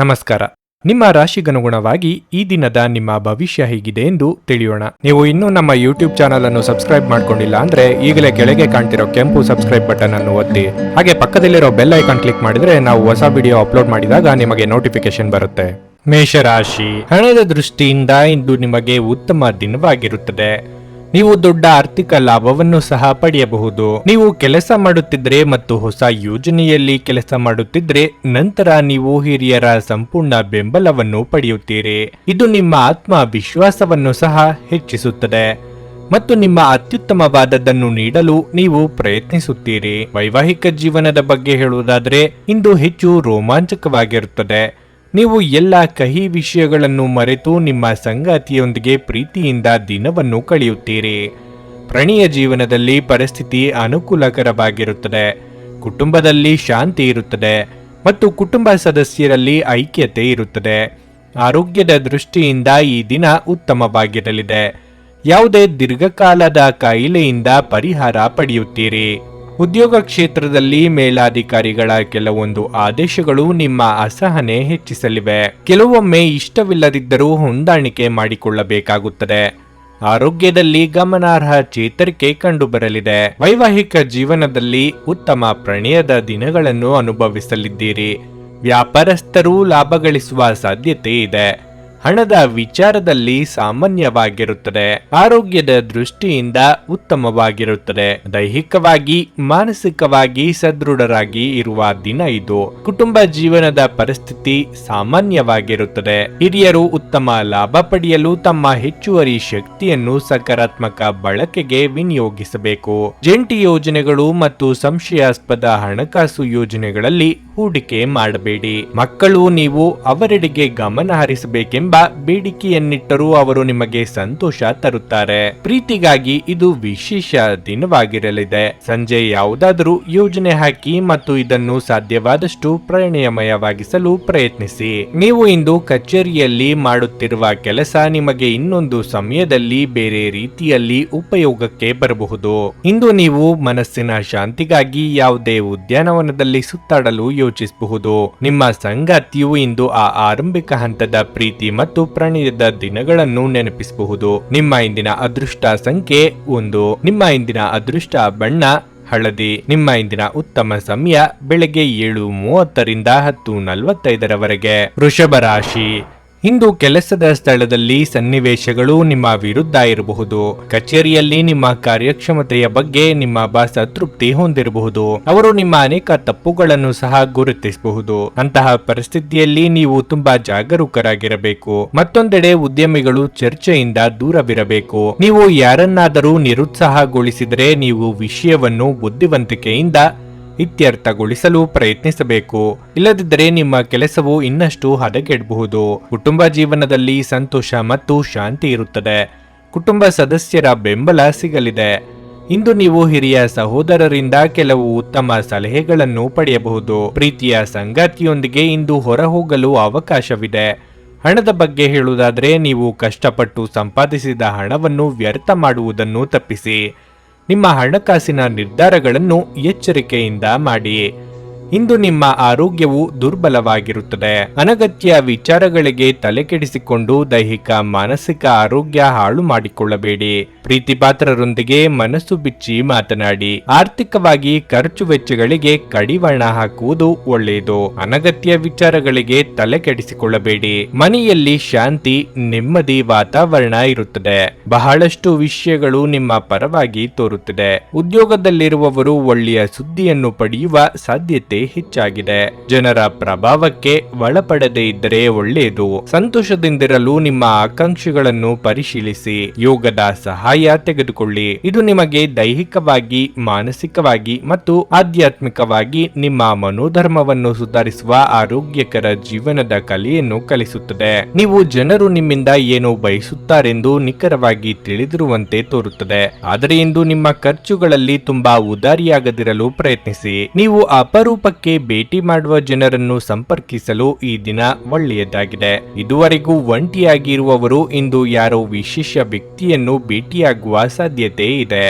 ನಮಸ್ಕಾರ. ನಿಮ್ಮ ರಾಶಿಗನುಗುಣವಾಗಿ ಈ ದಿನದ ನಿಮ್ಮ ಭವಿಷ್ಯ ಹೇಗಿದೆ ಎಂದು ತಿಳಿಯೋಣ. ನೀವು ಇನ್ನೂ ನಮ್ಮ ಯೂಟ್ಯೂಬ್ ಚಾನಲ್ ಅನ್ನು ಸಬ್ಸ್ಕ್ರೈಬ್ ಮಾಡ್ಕೊಂಡಿಲ್ಲ ಅಂದ್ರೆ ಈಗಲೇ ಕೆಳಗೆ ಕಾಣ್ತಿರೋ ಕೆಂಪು ಸಬ್ಸ್ಕ್ರೈಬ್ ಬಟನ್ ಅನ್ನು ಒತ್ತಿ, ಹಾಗೆ ಪಕ್ಕದಲ್ಲಿರೋ ಬೆಲ್ ಐಕಾನ್ ಕ್ಲಿಕ್ ಮಾಡಿದ್ರೆ ನಾವು ಹೊಸ ವಿಡಿಯೋ ಅಪ್ಲೋಡ್ ಮಾಡಿದಾಗ ನಿಮಗೆ ನೋಟಿಫಿಕೇಶನ್ ಬರುತ್ತೆ. ಮೇಷರಾಶಿ, ಹಣದ ದೃಷ್ಟಿಯಿಂದ ಇಂದು ನಿಮಗೆ ಉತ್ತಮ ದಿನವಾಗಿರುತ್ತದೆ. ನೀವು ದೊಡ್ಡ ಆರ್ಥಿಕ ಲಾಭವನ್ನು ಸಹ ಪಡೆಯಬಹುದು. ನೀವು ಕೆಲಸ ಮಾಡುತ್ತಿದ್ರೆ ಮತ್ತು ಹೊಸ ಯೋಜನೆಯಲ್ಲಿ ಕೆಲಸ ಮಾಡುತ್ತಿದ್ರೆ ನಂತರ ನೀವು ಹಿರಿಯರ ಸಂಪೂರ್ಣ ಬೆಂಬಲವನ್ನು ಪಡೆಯುತ್ತೀರಿ. ಇದು ನಿಮ್ಮ ಆತ್ಮವಿಶ್ವಾಸವನ್ನು ಸಹ ಹೆಚ್ಚಿಸುತ್ತದೆ ಮತ್ತು ನಿಮ್ಮ ಅತ್ಯುತ್ತಮವಾದದ್ದನ್ನು ನೀಡಲು ನೀವು ಪ್ರಯತ್ನಿಸುತ್ತೀರಿ. ವೈವಾಹಿಕ ಜೀವನದ ಬಗ್ಗೆ ಹೇಳುವುದಾದರೆ ಇಂದು ಹೆಚ್ಚು ರೋಮಾಂಚಕವಾಗಿರುತ್ತದೆ. ನೀವು ಎಲ್ಲ ಕಹಿ ವಿಷಯಗಳನ್ನು ಮರೆತು ನಿಮ್ಮ ಸಂಗಾತಿಯೊಂದಿಗೆ ಪ್ರೀತಿಯಿಂದ ದಿನವನ್ನು ಕಳೆಯುತ್ತೀರಿ. ಪ್ರಣಯ ಜೀವನದಲ್ಲಿ ಪರಿಸ್ಥಿತಿ ಅನುಕೂಲಕರವಾಗಿರುತ್ತದೆ. ಕುಟುಂಬದಲ್ಲಿ ಶಾಂತಿ ಇರುತ್ತದೆ ಮತ್ತು ಕುಟುಂಬ ಸದಸ್ಯರಲ್ಲಿ ಐಕ್ಯತೆ ಇರುತ್ತದೆ. ಆರೋಗ್ಯದ ದೃಷ್ಟಿಯಿಂದ ಈ ದಿನ ಉತ್ತಮವಾಗಿರಲಿದೆ. ಯಾವುದೇ ದೀರ್ಘಕಾಲದ ಕಾಯಿಲೆಯಿಂದ ಪರಿಹಾರ ಪಡೆಯುತ್ತೀರಿ. ಉದ್ಯೋಗ ಕ್ಷೇತ್ರದಲ್ಲಿ ಮೇಲಾಧಿಕಾರಿಗಳ ಕೆಲವೊಂದು ಆದೇಶಗಳು ನಿಮ್ಮ ಅಸಹನೆ ಹೆಚ್ಚಿಸಲಿವೆ. ಕೆಲವೊಮ್ಮೆ ಇಷ್ಟವಿಲ್ಲದಿದ್ದರೂ ಹೊಂದಾಣಿಕೆ ಮಾಡಿಕೊಳ್ಳಬೇಕಾಗುತ್ತದೆ. ಆರೋಗ್ಯದಲ್ಲಿ ಗಮನಾರ್ಹ ಚೇತರಿಕೆ ಕಂಡುಬರಲಿದೆ. ವೈವಾಹಿಕ ಜೀವನದಲ್ಲಿ ಉತ್ತಮ ಪ್ರಣಯದ ದಿನಗಳನ್ನು ಅನುಭವಿಸಲಿದ್ದೀರಿ. ವ್ಯಾಪಾರಸ್ಥರು ಲಾಭ ಗಳಿಸುವ ಸಾಧ್ಯತೆ ಇದೆ. ಹಣದ ವಿಚಾರದಲ್ಲಿ ಸಾಮಾನ್ಯವಾಗಿರುತ್ತದೆ. ಆರೋಗ್ಯದ ದೃಷ್ಟಿಯಿಂದ ಉತ್ತಮವಾಗಿರುತ್ತದೆ. ದೈಹಿಕವಾಗಿ ಮಾನಸಿಕವಾಗಿ ಸದೃಢರಾಗಿ ಇರುವ ದಿನ ಇದು. ಕುಟುಂಬ ಜೀವನದ ಪರಿಸ್ಥಿತಿ ಸಾಮಾನ್ಯವಾಗಿರುತ್ತದೆ. ಹಿರಿಯರು ಉತ್ತಮ ಲಾಭ ಪಡೆಯಲು ತಮ್ಮ ಹೆಚ್ಚುವರಿ ಶಕ್ತಿಯನ್ನು ಸಕಾರಾತ್ಮಕ ಬಳಕೆಗೆ ವಿನಿಯೋಗಿಸಬೇಕು. ಜಂಟಿ ಯೋಜನೆಗಳು ಮತ್ತು ಸಂಶಯಾಸ್ಪದ ಹಣಕಾಸು ಯೋಜನೆಗಳಲ್ಲಿ ಹೂಡಿಕೆ ಮಾಡಬೇಡಿ. ಮಕ್ಕಳು ನೀವು ಅವರೆಡೆಗೆ ಗಮನ ಹರಿಸಬೇಕೆಂಬ ಬೇಡಿಕೆಯನ್ನಿಟ್ಟರೂ ಅವರು ನಿಮಗೆ ಸಂತೋಷ ತರುತ್ತಾರೆ. ಪ್ರೀತಿಗಾಗಿ ಇದು ವಿಶೇಷ ದಿನವಾಗಿರಲಿದೆ. ಸಂಜೆ ಯಾವುದಾದರೂ ಯೋಜನೆ ಹಾಕಿ ಮತ್ತು ಇದನ್ನು ಸಾಧ್ಯವಾದಷ್ಟು ಪ್ರಣಯಮಯವಾಗಿಸಲು ಪ್ರಯತ್ನಿಸಿ. ನೀವು ಇಂದು ಕಚೇರಿಯಲ್ಲಿ ಮಾಡುತ್ತಿರುವ ಕೆಲಸ ನಿಮಗೆ ಇನ್ನೊಂದು ಸಮಯದಲ್ಲಿ ಬೇರೆ ರೀತಿಯಲ್ಲಿ ಉಪಯೋಗಕ್ಕೆ ಬರಬಹುದು. ಇಂದು ನೀವು ಮನಸ್ಸಿನ ಶಾಂತಿಗಾಗಿ ಯಾವುದೇ ಉದ್ಯಾನವನದಲ್ಲಿ ಸುತ್ತಾಡಲು ಯೋಚಿಸಬಹುದು. ನಿಮ್ಮ ಸಂಗಾತಿಯು ಇಂದು ಆ ಆರಂಭಿಕ ಹಂತದ ಪ್ರೀತಿ ಮತ್ತು ಪ್ರಣಯದ ದಿನಗಳನ್ನು ನೆನಪಿಸಬಹುದು. ನಿಮ್ಮ ಇಂದಿನ ಅದೃಷ್ಟ ಸಂಖ್ಯೆ 1. ನಿಮ್ಮ ಇಂದಿನ ಅದೃಷ್ಟ ಬಣ್ಣ ಹಳದಿ. ನಿಮ್ಮ ಇಂದಿನ ಉತ್ತಮ ಸಮಯ ಬೆಳಗ್ಗೆ 7:30ರಿಂದ 10:45ರವರೆಗೆ. ವೃಷಭ ರಾಶಿ, ಇಂದು ಕೆಲಸದ ಸ್ಥಳದಲ್ಲಿ ಸನ್ನಿವೇಶಗಳು ನಿಮ್ಮ ವಿರುದ್ಧ ಇರಬಹುದು. ಕಚೇರಿಯಲ್ಲಿ ನಿಮ್ಮ ಕಾರ್ಯಕ್ಷಮತೆಯ ಬಗ್ಗೆ ನಿಮ್ಮ ಬಾಸ್ ಅತೃಪ್ತಿ ಹೊಂದಿರಬಹುದು. ಅವರು ನಿಮ್ಮ ಅನೇಕ ತಪ್ಪುಗಳನ್ನು ಸಹ ಗುರುತಿಸಬಹುದು. ಅಂತಹ ಪರಿಸ್ಥಿತಿಯಲ್ಲಿ ನೀವು ತುಂಬಾ ಜಾಗರೂಕರಾಗಿರಬೇಕು. ಮತ್ತೊಂದೆಡೆ ಉದ್ಯಮಿಗಳು ಚರ್ಚೆಯಿಂದ ದೂರವಿರಬೇಕು. ನೀವು ಯಾರನ್ನಾದರೂ ನಿರುತ್ಸಾಹಗೊಳಿಸಿದರೆ ನೀವು ವಿಷಯವನ್ನು ಬುದ್ಧಿವಂತಿಕೆಯಿಂದ ಇತ್ಯರ್ಥಗೊಳಿಸಲು ಪ್ರಯತ್ನಿಸಬೇಕು. ಇಲ್ಲದಿದ್ದರೆ ನಿಮ್ಮ ಕೆಲಸವು ಇನ್ನಷ್ಟು ಹದಗೆಡಬಹುದು. ಕುಟುಂಬ ಜೀವನದಲ್ಲಿ ಸಂತೋಷ ಮತ್ತು ಶಾಂತಿ ಇರುತ್ತದೆ. ಕುಟುಂಬ ಸದಸ್ಯರ ಬೆಂಬಲ ಸಿಗಲಿದೆ. ಇಂದು ನೀವು ಹಿರಿಯ ಸಹೋದರರಿಂದ ಕೆಲವು ಉತ್ತಮ ಸಲಹೆಗಳನ್ನು ಪಡೆಯಬಹುದು. ಪ್ರೀತಿಯ ಸಂಗಾತಿಯೊಂದಿಗೆ ಇಂದು ಹೊರಹೋಗಲು ಅವಕಾಶವಿದೆ. ಹಣದ ಬಗ್ಗೆ ಹೇಳುವುದಾದರೆ ನೀವು ಕಷ್ಟಪಟ್ಟು ಸಂಪಾದಿಸಿದ ಹಣವನ್ನು ವ್ಯರ್ಥ ಮಾಡುವುದನ್ನು ತಪ್ಪಿಸಿ. ನಿಮ್ಮ ಹಣಕಾಸಿನ ನಿರ್ಧಾರಗಳನ್ನು ಎಚ್ಚರಿಕೆಯಿಂದ ಮಾಡಿ. ಇಂದು ನಿಮ್ಮ ಆರೋಗ್ಯವು ದುರ್ಬಲವಾಗಿರುತ್ತದೆ. ಅನಗತ್ಯ ವಿಚಾರಗಳಿಗೆ ತಲೆಕೆಡಿಸಿಕೊಂಡು ದೈಹಿಕ ಮಾನಸಿಕ ಆರೋಗ್ಯ ಹಾಳು ಮಾಡಿಕೊಳ್ಳಬೇಡಿ. ಪ್ರೀತಿ ಪಾತ್ರರೊಂದಿಗೆ ಮನಸ್ಸು ಬಿಚ್ಚಿ ಮಾತನಾಡಿ. ಆರ್ಥಿಕವಾಗಿ ಖರ್ಚು ವೆಚ್ಚಗಳಿಗೆ ಕಡಿವಾಣ ಹಾಕುವುದು ಒಳ್ಳೆಯದು. ಅನಗತ್ಯ ವಿಚಾರಗಳಿಗೆ ತಲೆಕೆಡಿಸಿಕೊಳ್ಳಬೇಡಿ. ಮನೆಯಲ್ಲಿ ಶಾಂತಿ ನೆಮ್ಮದಿ ವಾತಾವರಣ ಇರುತ್ತದೆ. ಬಹಳಷ್ಟು ವಿಷಯಗಳು ನಿಮ್ಮ ಪರವಾಗಿ ತೋರುತ್ತಿದೆ. ಉದ್ಯೋಗದಲ್ಲಿರುವವರು ಒಳ್ಳೆಯ ಸುದ್ದಿಯನ್ನು ಪಡೆಯುವ ಸಾಧ್ಯತೆ ಹೆಚ್ಚಾಗಿದೆ. ಜನರ ಪ್ರಭಾವಕ್ಕೆ ಒಳಪಡದೇ ಇದ್ದರೆ ಒಳ್ಳೆಯದು. ಸಂತೋಷದಿಂದಿರಲು ನಿಮ್ಮ ಆಕಾಂಕ್ಷೆಗಳನ್ನು ಪರಿಶೀಲಿಸಿ. ಯೋಗದ ಸಹಾಯ ತೆಗೆದುಕೊಳ್ಳಿ. ಇದು ನಿಮಗೆ ದೈಹಿಕವಾಗಿ ಮಾನಸಿಕವಾಗಿ ಮತ್ತು ಆಧ್ಯಾತ್ಮಿಕವಾಗಿ ನಿಮ್ಮ ಮನೋಧರ್ಮವನ್ನು ಸುಧಾರಿಸುವ ಆರೋಗ್ಯಕರ ಜೀವನದ ಕಲೆಯನ್ನು ಕಲಿಸುತ್ತದೆ. ನೀವು ಜನರು ನಿಮ್ಮಿಂದ ಏನು ಬಯಸುತ್ತಾರೆಂದು ನಿಖರವಾಗಿ ತಿಳಿದಿರುವಂತೆ ತೋರುತ್ತದೆ. ಆದರೆ ಇಂದು ನಿಮ್ಮ ಖರ್ಚುಗಳಲ್ಲಿ ತುಂಬಾ ಉದಾರಿಯಾಗದಿರಲು ಪ್ರಯತ್ನಿಸಿ. ನೀವು ಅಪರೂಪ ಭೇಟಿ ಮಾಡುವ ಜನರನ್ನು ಸಂಪರ್ಕಿಸಲು ಈ ದಿನ ಒಳ್ಳೆಯದಾಗಿದೆ. ಇದುವರೆಗೂ ಒಂಟಿಯಾಗಿರುವವರು ಇಂದು ಯಾರೋ ವಿಶೇಷ ವ್ಯಕ್ತಿಯನ್ನು ಭೇಟಿಯಾಗುವ ಸಾಧ್ಯತೆ ಇದೆ.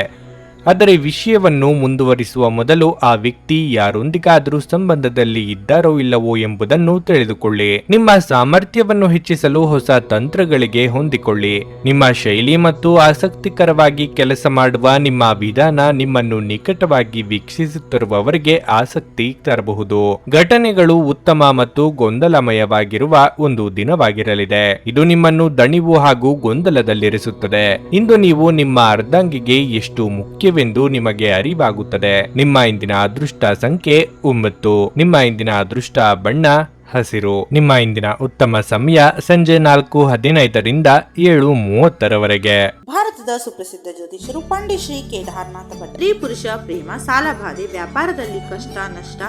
ಆದರೆ ವಿಷಯವನ್ನು ಮುಂದುವರಿಸುವ ಮೊದಲು ಆ ವ್ಯಕ್ತಿ ಯಾರೊಂದಿಗಾದರೂ ಸಂಬಂಧದಲ್ಲಿ ಇದ್ದಾರೋ ಇಲ್ಲವೋ ಎಂಬುದನ್ನು ತಿಳಿದುಕೊಳ್ಳಿ. ನಿಮ್ಮ ಸಾಮರ್ಥ್ಯವನ್ನು ಹೆಚ್ಚಿಸಲು ಹೊಸ ತಂತ್ರಗಳಿಗೆ ಹೊಂದಿಕೊಳ್ಳಿ. ನಿಮ್ಮ ಶೈಲಿ ಮತ್ತು ಆಸಕ್ತಿಕರವಾಗಿ ಕೆಲಸ ಮಾಡುವ ನಿಮ್ಮ ವಿಧಾನ ನಿಮ್ಮನ್ನು ನಿಕಟವಾಗಿ ವೀಕ್ಷಿಸುತ್ತಿರುವವರಿಗೆ ಆಸಕ್ತಿ ತರಬಹುದು. ಘಟನೆಗಳು ಉತ್ತಮ ಮತ್ತು ಗೊಂದಲಮಯವಾಗಿರುವ ಒಂದು ದಿನವಾಗಿರಲಿದೆ. ಇದು ನಿಮ್ಮನ್ನು ದಣಿವು ಹಾಗೂ ಗೊಂದಲದಲ್ಲಿರಿಸುತ್ತದೆ. ಇಂದು ನೀವು ನಿಮ್ಮ ಅರ್ಧಾಂಗಿಗೆ ಎಷ್ಟು ಮುಖ್ಯವೆಂದು ನಿಮಗೆ ಅರಿವಾಗುತ್ತದೆ. ನಿಮ್ಮ ಇಂದಿನ ಅದೃಷ್ಟ ಸಂಖ್ಯೆ 9. ನಿಮ್ಮ ಇಂದಿನ ಅದೃಷ್ಟ ಬಣ್ಣ ಹಸಿರು. ನಿಮ್ಮ ಇಂದಿನ ಉತ್ತಮ ಸಮಯ ಸಂಜೆ 4:15ರಿಂದ 7:30ರವರೆಗೆ. ಭಾರತದ ಸುಪ್ರಸಿದ್ಧ ಜ್ಯೋತಿಷರು ಪಂಡಿತ್ ಶ್ರೀ ಕೇದಾರನಾಥ ಭಟ್. ಸ್ತ್ರೀ ಪುರುಷ ಪ್ರೇಮ, ಸಾಲಬಾಧೆ, ವ್ಯಾಪಾರದಲ್ಲಿ ಕಷ್ಟ ನಷ್ಟ,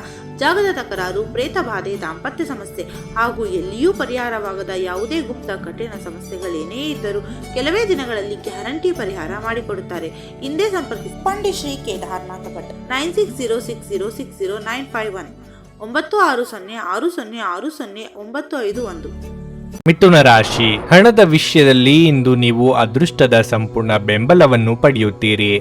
ಜಾಗದ ತಕರಾರು, ಪ್ರೇತ ಬಾಧೆ, ದಾಂಪತ್ಯ ಸಮಸ್ಯೆ ಹಾಗೂ ಎಲ್ಲಿಯೂ ಪರಿಹಾರವಾಗದ ಯಾವುದೇ ಗುಪ್ತ ಕಠಿಣ ಸಮಸ್ಯೆಗಳೇನೇ ಇದ್ದರೂ ಕೆಲವೇ ದಿನಗಳಲ್ಲಿ ಗ್ಯಾರಂಟಿ ಪರಿಹಾರ ಮಾಡಿಕೊಡುತ್ತಾರೆ. ಹಿಂದೆ ಸಂಪರ್ಕಿಸಿ ಪಂಡಿತ್ ಶ್ರೀ ಕೇದಾರನಾಥ ಭಟ್ 9606060951 9606060951. ಮಿಥುನ ರಾಶಿ. ಹಣದ ವಿಷಯದಲ್ಲಿ ಇಂದು ನೀವು ಅದೃಷ್ಟದ ಸಂಪೂರ್ಣ ಬೆಂಬಲವನ್ನು ಪಡೆಯುತ್ತೀರಿ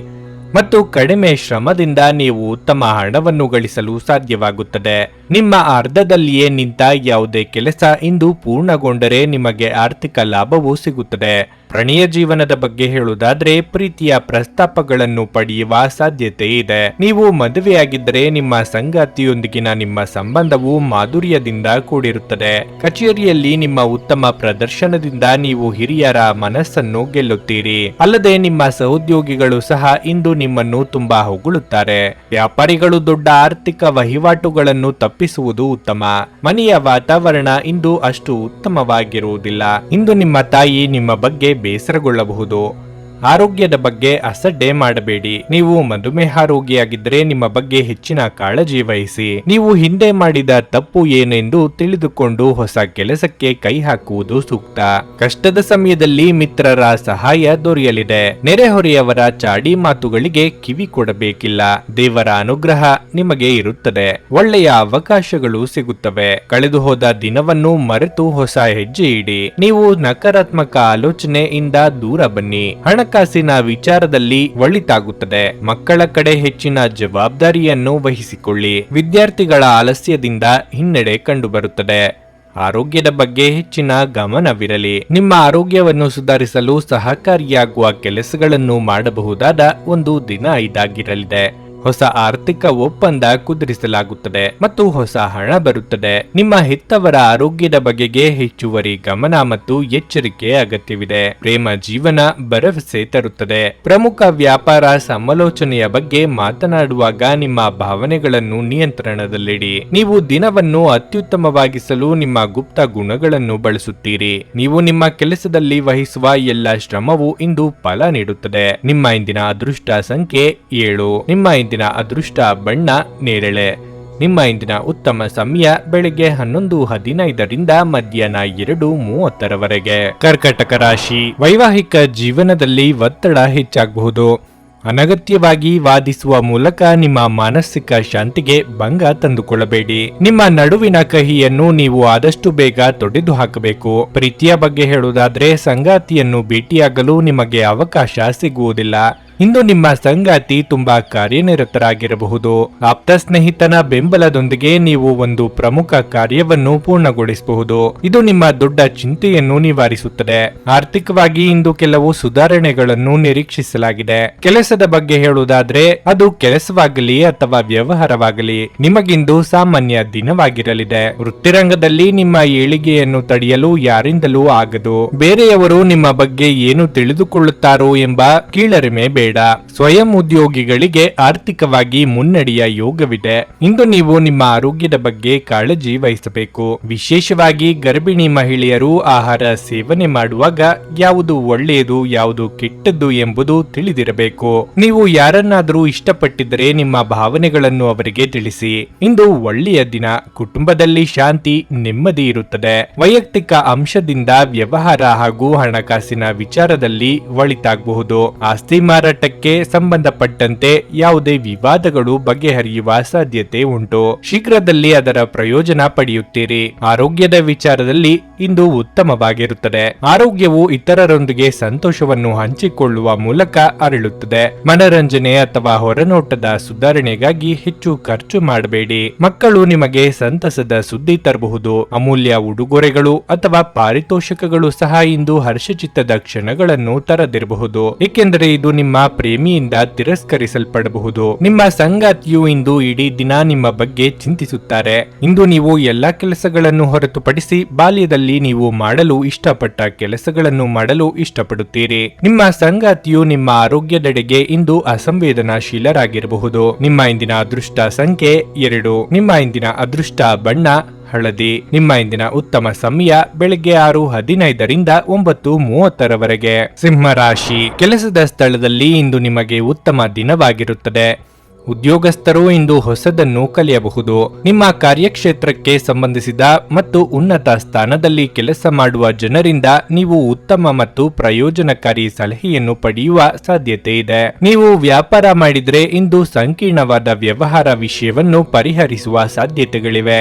ಮತ್ತು ಕಡಿಮೆ ಶ್ರಮದಿಂದ ನೀವು ಉತ್ತಮ ಹಣವನ್ನು ಗಳಿಸಲು ಸಾಧ್ಯವಾಗುತ್ತದೆ. ನಿಮ್ಮ ಅರ್ಧದಲ್ಲಿಯೇ ನಿಂತ ಯಾವುದೇ ಕೆಲಸ ಇಂದು ಪೂರ್ಣಗೊಂಡರೆ ನಿಮಗೆ ಆರ್ಥಿಕ ಲಾಭವೂ ಸಿಗುತ್ತದೆ. ಪ್ರಣಯ ಜೀವನದ ಬಗ್ಗೆ ಹೇಳುವುದಾದ್ರೆ ಪ್ರೀತಿಯ ಪ್ರಸ್ತಾಪಗಳನ್ನು ಪಡೆಯುವ ಸಾಧ್ಯತೆ ಇದೆ. ನೀವು ಮದುವೆಯಾಗಿದ್ದರೆ ನಿಮ್ಮ ಸಂಗಾತಿಯೊಂದಿಗಿನ ನಿಮ್ಮ ಸಂಬಂಧವು ಮಾಧುರ್ಯದಿಂದ ಕೂಡಿರುತ್ತದೆ. ಕಚೇರಿಯಲ್ಲಿ ನಿಮ್ಮ ಉತ್ತಮ ಪ್ರದರ್ಶನದಿಂದ ನೀವು ಹಿರಿಯರ ಮನಸ್ಸನ್ನು ಗೆಲ್ಲುತ್ತೀರಿ. ಅಲ್ಲದೆ ನಿಮ್ಮ ಸಹೋದ್ಯೋಗಿಗಳು ಸಹ ಇಂದು ನಿಮ್ಮನ್ನು ತುಂಬಾ ಹೊಗಳುತ್ತಾರೆ. ವ್ಯಾಪಾರಿಗಳು ದೊಡ್ಡ ಆರ್ಥಿಕ ವಹಿವಾಟುಗಳನ್ನು ತಪ್ಪಿಸುವುದು ಉತ್ತಮ. ಮನೆಯ ವಾತಾವರಣ ಇಂದು ಅಷ್ಟು ಉತ್ತಮವಾಗಿರುವುದಿಲ್ಲ. ಇಂದು ನಿಮ್ಮ ತಾಯಿ ನಿಮ್ಮ ಬಗ್ಗೆ ಬೇಸರಗೊಳ್ಳಬಹುದು. ಆರೋಗ್ಯದ ಬಗ್ಗೆ ಅಸಡ್ಡೆ ಮಾಡಬೇಡಿ. ನೀವು ಮಧುಮೇಹ ರೋಗಿಯಾಗಿದ್ದರೆ ನಿಮ್ಮ ಬಗ್ಗೆ ಹೆಚ್ಚಿನ ಕಾಳಜಿ ವಹಿಸಿ. ನೀವು ಹಿಂದೆ ಮಾಡಿದ ತಪ್ಪು ಏನೆಂದು ತಿಳಿದುಕೊಂಡು ಹೊಸ ಕೆಲಸಕ್ಕೆ ಕೈ ಹಾಕುವುದು ಸೂಕ್ತ. ಕಷ್ಟದ ಸಮಯದಲ್ಲಿ ಮಿತ್ರರ ಸಹಾಯ ದೊರೆಯಲಿದೆ. ನೆರೆಹೊರೆಯವರ ಚಾಡಿ ಮಾತುಗಳಿಗೆ ಕಿವಿ ಕೊಡಬೇಕಿಲ್ಲ. ದೇವರ ಅನುಗ್ರಹ ನಿಮಗೆ ಇರುತ್ತದೆ. ಒಳ್ಳೆಯ ಅವಕಾಶಗಳು ಸಿಗುತ್ತವೆ. ಕಳೆದು ಹೋದ ದಿನವನ್ನು ಮರೆತು ಹೊಸ ಹೆಜ್ಜೆ ಇಡಿ. ನೀವು ನಕಾರಾತ್ಮಕ ಆಲೋಚನೆಯಿಂದ ದೂರ ಬನ್ನಿ. ಹಣಕಾಸಿನ ವಿಚಾರದಲ್ಲಿ ಒಳಿತಾಗುತ್ತದೆ. ಮಕ್ಕಳ ಕಡೆ ಹೆಚ್ಚಿನ ಜವಾಬ್ದಾರಿಯನ್ನು ವಹಿಸಿಕೊಳ್ಳಿ. ವಿದ್ಯಾರ್ಥಿಗಳ ಆಲಸ್ಯದಿಂದ ಹಿನ್ನಡೆ ಕಂಡುಬರುತ್ತದೆ. ಆರೋಗ್ಯದ ಬಗ್ಗೆ ಹೆಚ್ಚಿನ ಗಮನವಿರಲಿ. ನಿಮ್ಮ ಆರೋಗ್ಯವನ್ನು ಸುಧಾರಿಸಲು ಸಹಕಾರಿಯಾಗುವ ಕೆಲಸಗಳನ್ನು ಮಾಡಬಹುದಾದ ಒಂದು ದಿನ ಇದಾಗಿರಲಿದೆ. ಹೊಸ ಆರ್ಥಿಕ ಒಪ್ಪಂದ ಕುದುರಿಸಲಾಗುತ್ತದೆ ಮತ್ತು ಹೊಸ ಹಣ ಬರುತ್ತದೆ. ನಿಮ್ಮ ಹೆತ್ತವರ ಆರೋಗ್ಯದ ಬಗೆಗೆ ಹೆಚ್ಚುವರಿ ಗಮನ ಮತ್ತು ಎಚ್ಚರಿಕೆ ಅಗತ್ಯವಿದೆ. ಪ್ರೇಮ ಜೀವನ ಭರವಸೆ ತರುತ್ತದೆ. ಪ್ರಮುಖ ವ್ಯಾಪಾರ ಸಮಾಲೋಚನೆಯ ಬಗ್ಗೆ ಮಾತನಾಡುವಾಗ ನಿಮ್ಮ ಭಾವನೆಗಳನ್ನು ನಿಯಂತ್ರಣದಲ್ಲಿಡಿ. ನೀವು ದಿನವನ್ನು ಅತ್ಯುತ್ತಮವಾಗಿಸಲು ನಿಮ್ಮ ಗುಪ್ತ ಗುಣಗಳನ್ನು ಬಳಸುತ್ತೀರಿ. ನೀವು ನಿಮ್ಮ ಕೆಲಸದಲ್ಲಿ ವಹಿಸುವ ಎಲ್ಲ ಶ್ರಮವು ಇಂದು ಫಲ ನೀಡುತ್ತದೆ. ನಿಮ್ಮ ಇಂದಿನ ಅದೃಷ್ಟ ಸಂಖ್ಯೆ 7. ನಿಮ್ಮ ಇಂದಿನ ಅದೃಷ್ಟ ಬಣ್ಣ ನೇರಳೆ. ನಿಮ್ಮ ಇಂದಿನ ಉತ್ತಮ ಸಮಯ ಬೆಳಿಗ್ಗೆ 11:15ರಿಂದ ಮಧ್ಯಾಹ್ನ 2:30ರವರೆಗೆ. ಕರ್ಕಟಕ ರಾಶಿ. ವೈವಾಹಿಕ ಜೀವನದಲ್ಲಿ ಒತ್ತಡ ಹೆಚ್ಚಾಗಬಹುದು. ಅನಗತ್ಯವಾಗಿ ವಾದಿಸುವ ಮೂಲಕ ನಿಮ್ಮ ಮಾನಸಿಕ ಶಾಂತಿಗೆ ಭಂಗ ತಂದುಕೊಳ್ಳಬೇಡಿ. ನಿಮ್ಮ ನಡುವಿನ ಕಹಿಯನ್ನು ನೀವು ಆದಷ್ಟು ಬೇಗ ತೊಡೆದು ಹಾಕಬೇಕು. ಪ್ರೀತಿಯ ಬಗ್ಗೆ ಹೇಳುವುದಾದ್ರೆ ಸಂಗಾತಿಯನ್ನು ಭೇಟಿಯಾಗಲು ನಿಮಗೆ ಅವಕಾಶ ಸಿಗುವುದಿಲ್ಲ. ಇಂದು ನಿಮ್ಮ ಸಂಗಾತಿ ತುಂಬಾ ಕಾರ್ಯನಿರತರಾಗಿರಬಹುದು. ಆಪ್ತ ಸ್ನೇಹಿತನ ಬೆಂಬಲದೊಂದಿಗೆ ನೀವು ಒಂದು ಪ್ರಮುಖ ಕಾರ್ಯವನ್ನು ಪೂರ್ಣಗೊಳಿಸಬಹುದು. ಇದು ನಿಮ್ಮ ದೊಡ್ಡ ಚಿಂತೆಯನ್ನು ನಿವಾರಿಸುತ್ತದೆ. ಆರ್ಥಿಕವಾಗಿ ಇಂದು ಕೆಲವು ಸುಧಾರಣೆಗಳನ್ನು ನಿರೀಕ್ಷಿಸಲಾಗಿದೆ. ಕೆಲಸದ ಬಗ್ಗೆ ಹೇಳುವುದಾದ್ರೆ ಅದು ಕೆಲಸವಾಗಲಿ ಅಥವಾ ವ್ಯವಹಾರವಾಗಲಿ ನಿಮಗಿಂದು ಸಾಮಾನ್ಯ ದಿನವಾಗಿರಲಿದೆ. ವೃತ್ತಿರಂಗದಲ್ಲಿ ನಿಮ್ಮ ಏಳಿಗೆಯನ್ನು ತಡೆಯಲು ಯಾರಿಂದಲೂ ಆಗದು. ಬೇರೆಯವರು ನಿಮ್ಮ ಬಗ್ಗೆ ಏನು ತಿಳಿದುಕೊಳ್ಳುತ್ತಾರೋ ಎಂಬ ಕೀಳರಿಮೆ ಬೇಡ. ಸ್ವಯಂ ಉದ್ಯೋಗಿಗಳಿಗೆ ಆರ್ಥಿಕವಾಗಿ ಮುನ್ನಡೆಯ ಯೋಗವಿದೆ. ಇಂದು ನೀವು ನಿಮ್ಮ ಆರೋಗ್ಯದ ಬಗ್ಗೆ ಕಾಳಜಿ ವಹಿಸಬೇಕು. ವಿಶೇಷವಾಗಿ ಗರ್ಭಿಣಿ ಮಹಿಳೆಯರು ಆಹಾರ ಸೇವನೆ ಮಾಡುವಾಗ ಯಾವುದು ಒಳ್ಳೆಯದು ಯಾವುದು ಕೆಟ್ಟದ್ದು ಎಂಬುದು ತಿಳಿದಿರಬೇಕು. ನೀವು ಯಾರನ್ನಾದರೂ ಇಷ್ಟಪಟ್ಟಿದ್ದರೆ ನಿಮ್ಮ ಭಾವನೆಗಳನ್ನು ಅವರಿಗೆ ತಿಳಿಸಿ. ಇಂದು ಒಳ್ಳೆಯ ದಿನ. ಕುಟುಂಬದಲ್ಲಿ ಶಾಂತಿ ನೆಮ್ಮದಿ ಇರುತ್ತದೆ. ವೈಯಕ್ತಿಕ ಅಂಶದಿಂದ ವ್ಯವಹಾರ ಹಾಗೂ ಹಣಕಾಸಿನ ವಿಚಾರದಲ್ಲಿ ಒಳಿತಾಗಬಹುದು. ಆಸ್ತಿ ಮಾರಾಟ ಮಾರಾಟಕ್ಕೆ ಸಂಬಂಧಪಟ್ಟಂತೆ ಯಾವುದೇ ವಿವಾದಗಳು ಬಗೆಹರಿಯುವ ಸಾಧ್ಯತೆ ಉಂಟು. ಶೀಘ್ರದಲ್ಲಿ ಅದರ ಪ್ರಯೋಜನ ಪಡೆಯುತ್ತೀರಿ. ಆರೋಗ್ಯದ ವಿಚಾರದಲ್ಲಿ ಇಂದು ಉತ್ತಮವಾಗಿರುತ್ತದೆ. ಆರೋಗ್ಯವು ಇತರರೊಂದಿಗೆ ಸಂತೋಷವನ್ನು ಹಂಚಿಕೊಳ್ಳುವ ಮೂಲಕ ಅರಳುತ್ತದೆ. ಮನರಂಜನೆ ಅಥವಾ ಹೊರನೋಟದ ಸುಧಾರಣೆಗಾಗಿ ಹೆಚ್ಚು ಖರ್ಚು ಮಾಡಬೇಡಿ. ಮಕ್ಕಳು ನಿಮಗೆ ಸಂತಸದ ಸುದ್ದಿ ತರಬಹುದು. ಅಮೂಲ್ಯ ಉಡುಗೊರೆಗಳು ಅಥವಾ ಪಾರಿತೋಷಕಗಳು ಸಹ ಇಂದು ಹರ್ಷಚಿತ್ತದ ಕ್ಷಣಗಳನ್ನು ತರದಿರಬಹುದು, ಏಕೆಂದರೆ ಇದು ನಿಮ್ಮ ಪ್ರೇಮಿಯಿಂದ ತಿರಸ್ಕರಿಸಲ್ಪಡಬಹುದು. ನಿಮ್ಮ ಸಂಗಾತಿಯು ಇಂದು ಇಡೀ ದಿನ ನಿಮ್ಮ ಬಗ್ಗೆ ಚಿಂತಿಸುತ್ತಾರೆ. ಇಂದು ನೀವು ಎಲ್ಲಾ ಕೆಲಸಗಳನ್ನು ಹೊರತುಪಡಿಸಿ ಬಾಲ್ಯದಲ್ಲಿ ನೀವು ಮಾಡಲು ಇಷ್ಟಪಟ್ಟ ಕೆಲಸಗಳನ್ನು ಮಾಡಲು ಇಷ್ಟಪಡುತ್ತೀರಿ. ನಿಮ್ಮ ಸಂಗಾತಿಯು ನಿಮ್ಮ ಆರೋಗ್ಯದೆಡೆಗೆ ಇಂದು ಅಸಂವೇದನಾಶೀಲರಾಗಿರಬಹುದು. ನಿಮ್ಮ ಇಂದಿನ ಅದೃಷ್ಟ ಸಂಖ್ಯೆ 2. ನಿಮ್ಮ ಇಂದಿನ ಅದೃಷ್ಟ ಬಣ್ಣ ಹಳದಿ. ನಿಮ್ಮ ಇಂದಿನ ಉತ್ತಮ ಸಮಯ ಬೆಳಗ್ಗೆ 6:15ರಿಂದ 9:30ರವರೆಗೆ. ಸಿಂಹ ರಾಶಿ. ಕೆಲಸದ ಸ್ಥಳದಲ್ಲಿ ಇಂದು ನಿಮಗೆ ಉತ್ತಮ ದಿನವಾಗಿರುತ್ತದೆ. ಉದ್ಯೋಗಸ್ಥರು ಇಂದು ಹೊಸದನ್ನು ಕಲಿಯಬಹುದು. ನಿಮ್ಮ ಕಾರ್ಯಕ್ಷೇತ್ರಕ್ಕೆ ಸಂಬಂಧಿಸಿದ ಮತ್ತು ಉನ್ನತ ಸ್ಥಾನದಲ್ಲಿ ಕೆಲಸ ಮಾಡುವ ಜನರಿಂದ ನೀವು ಉತ್ತಮ ಮತ್ತು ಪ್ರಯೋಜನಕಾರಿ ಸಲಹೆಯನ್ನು ಪಡೆಯುವ ಸಾಧ್ಯತೆ ಇದೆ. ನೀವು ವ್ಯಾಪಾರ ಮಾಡಿದರೆ ಇಂದು ಸಂಕೀರ್ಣವಾದ ವ್ಯವಹಾರ ವಿಷಯವನ್ನು ಪರಿಹರಿಸುವ ಸಾಧ್ಯತೆಗಳಿವೆ.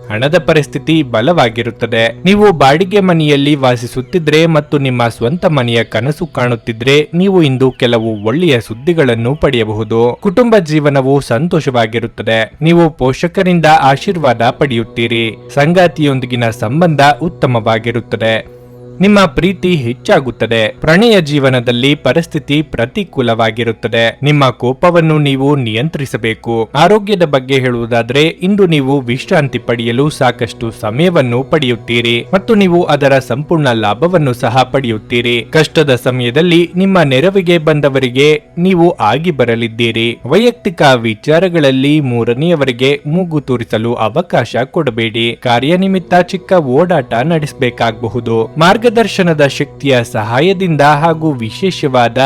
ಹಣದ ಪರಿಸ್ಥಿತಿ ಬಲವಾಗಿರುತ್ತದೆ. ನೀವು ಬಾಡಿಗೆ ಮನೆಯಲ್ಲಿ ವಾಸಿಸುತ್ತಿದ್ರೆ ಮತ್ತು ನಿಮ್ಮ ಸ್ವಂತ ಮನೆಯ ಕನಸು ಕಾಣುತ್ತಿದ್ರೆ ನೀವು ಇಂದು ಕೆಲವು ಒಳ್ಳೆಯ ಸುದ್ದಿಗಳನ್ನು ಪಡೆಯಬಹುದು. ಕುಟುಂಬ ಜೀವನವು ಸಂತೋಷವಾಗಿರುತ್ತದೆ. ನೀವು ಪೋಷಕರಿಂದ ಆಶೀರ್ವಾದ ಪಡೆಯುತ್ತೀರಿ. ಸಂಗಾತಿಯೊಂದಿಗಿನ ಸಂಬಂಧ ಉತ್ತಮವಾಗಿರುತ್ತದೆ. ನಿಮ್ಮ ಪ್ರೀತಿ ಹೆಚ್ಚಾಗುತ್ತದೆ. ಪ್ರಣಯ ಜೀವನದಲ್ಲಿ ಪರಿಸ್ಥಿತಿ ಪ್ರತಿಕೂಲವಾಗಿರುತ್ತದೆ. ನಿಮ್ಮ ಕೋಪವನ್ನು ನೀವು ನಿಯಂತ್ರಿಸಬೇಕು. ಆರೋಗ್ಯದ ಬಗ್ಗೆ ಹೇಳುವುದಾದರೆ ಇಂದು ನೀವು ವಿಶ್ರಾಂತಿ ಪಡೆಯಲು ಸಾಕಷ್ಟು ಸಮಯವನ್ನು ಪಡೆಯುತ್ತೀರಿ ಮತ್ತು ನೀವು ಅದರ ಸಂಪೂರ್ಣ ಲಾಭವನ್ನು ಸಹ ಪಡೆಯುತ್ತೀರಿ. ಕಷ್ಟದ ಸಮಯದಲ್ಲಿ ನಿಮ್ಮ ನೆರವಿಗೆ ಬಂದವರಿಗೆ ನೀವು ಆಗಿ ಬರಲಿದ್ದೀರಿ. ವೈಯಕ್ತಿಕ ವಿಚಾರಗಳಲ್ಲಿ ಮೂರನೆಯವರಿಗೆ ಮೂಗು ತೂರಿಸಲು ಅವಕಾಶ ಕೊಡಬೇಡಿ. ಕಾರ್ಯನಿಮಿತ್ತ ಚಿಕ್ಕ ಓಡಾಟ ನಡೆಸಬೇಕಾಗಬಹುದು. ಮಾರ್ಗದರ್ಶನದ ಶಕ್ತಿಯ ಸಹಾಯದಿಂದ ಹಾಗೂ ವಿಶೇಷವಾದ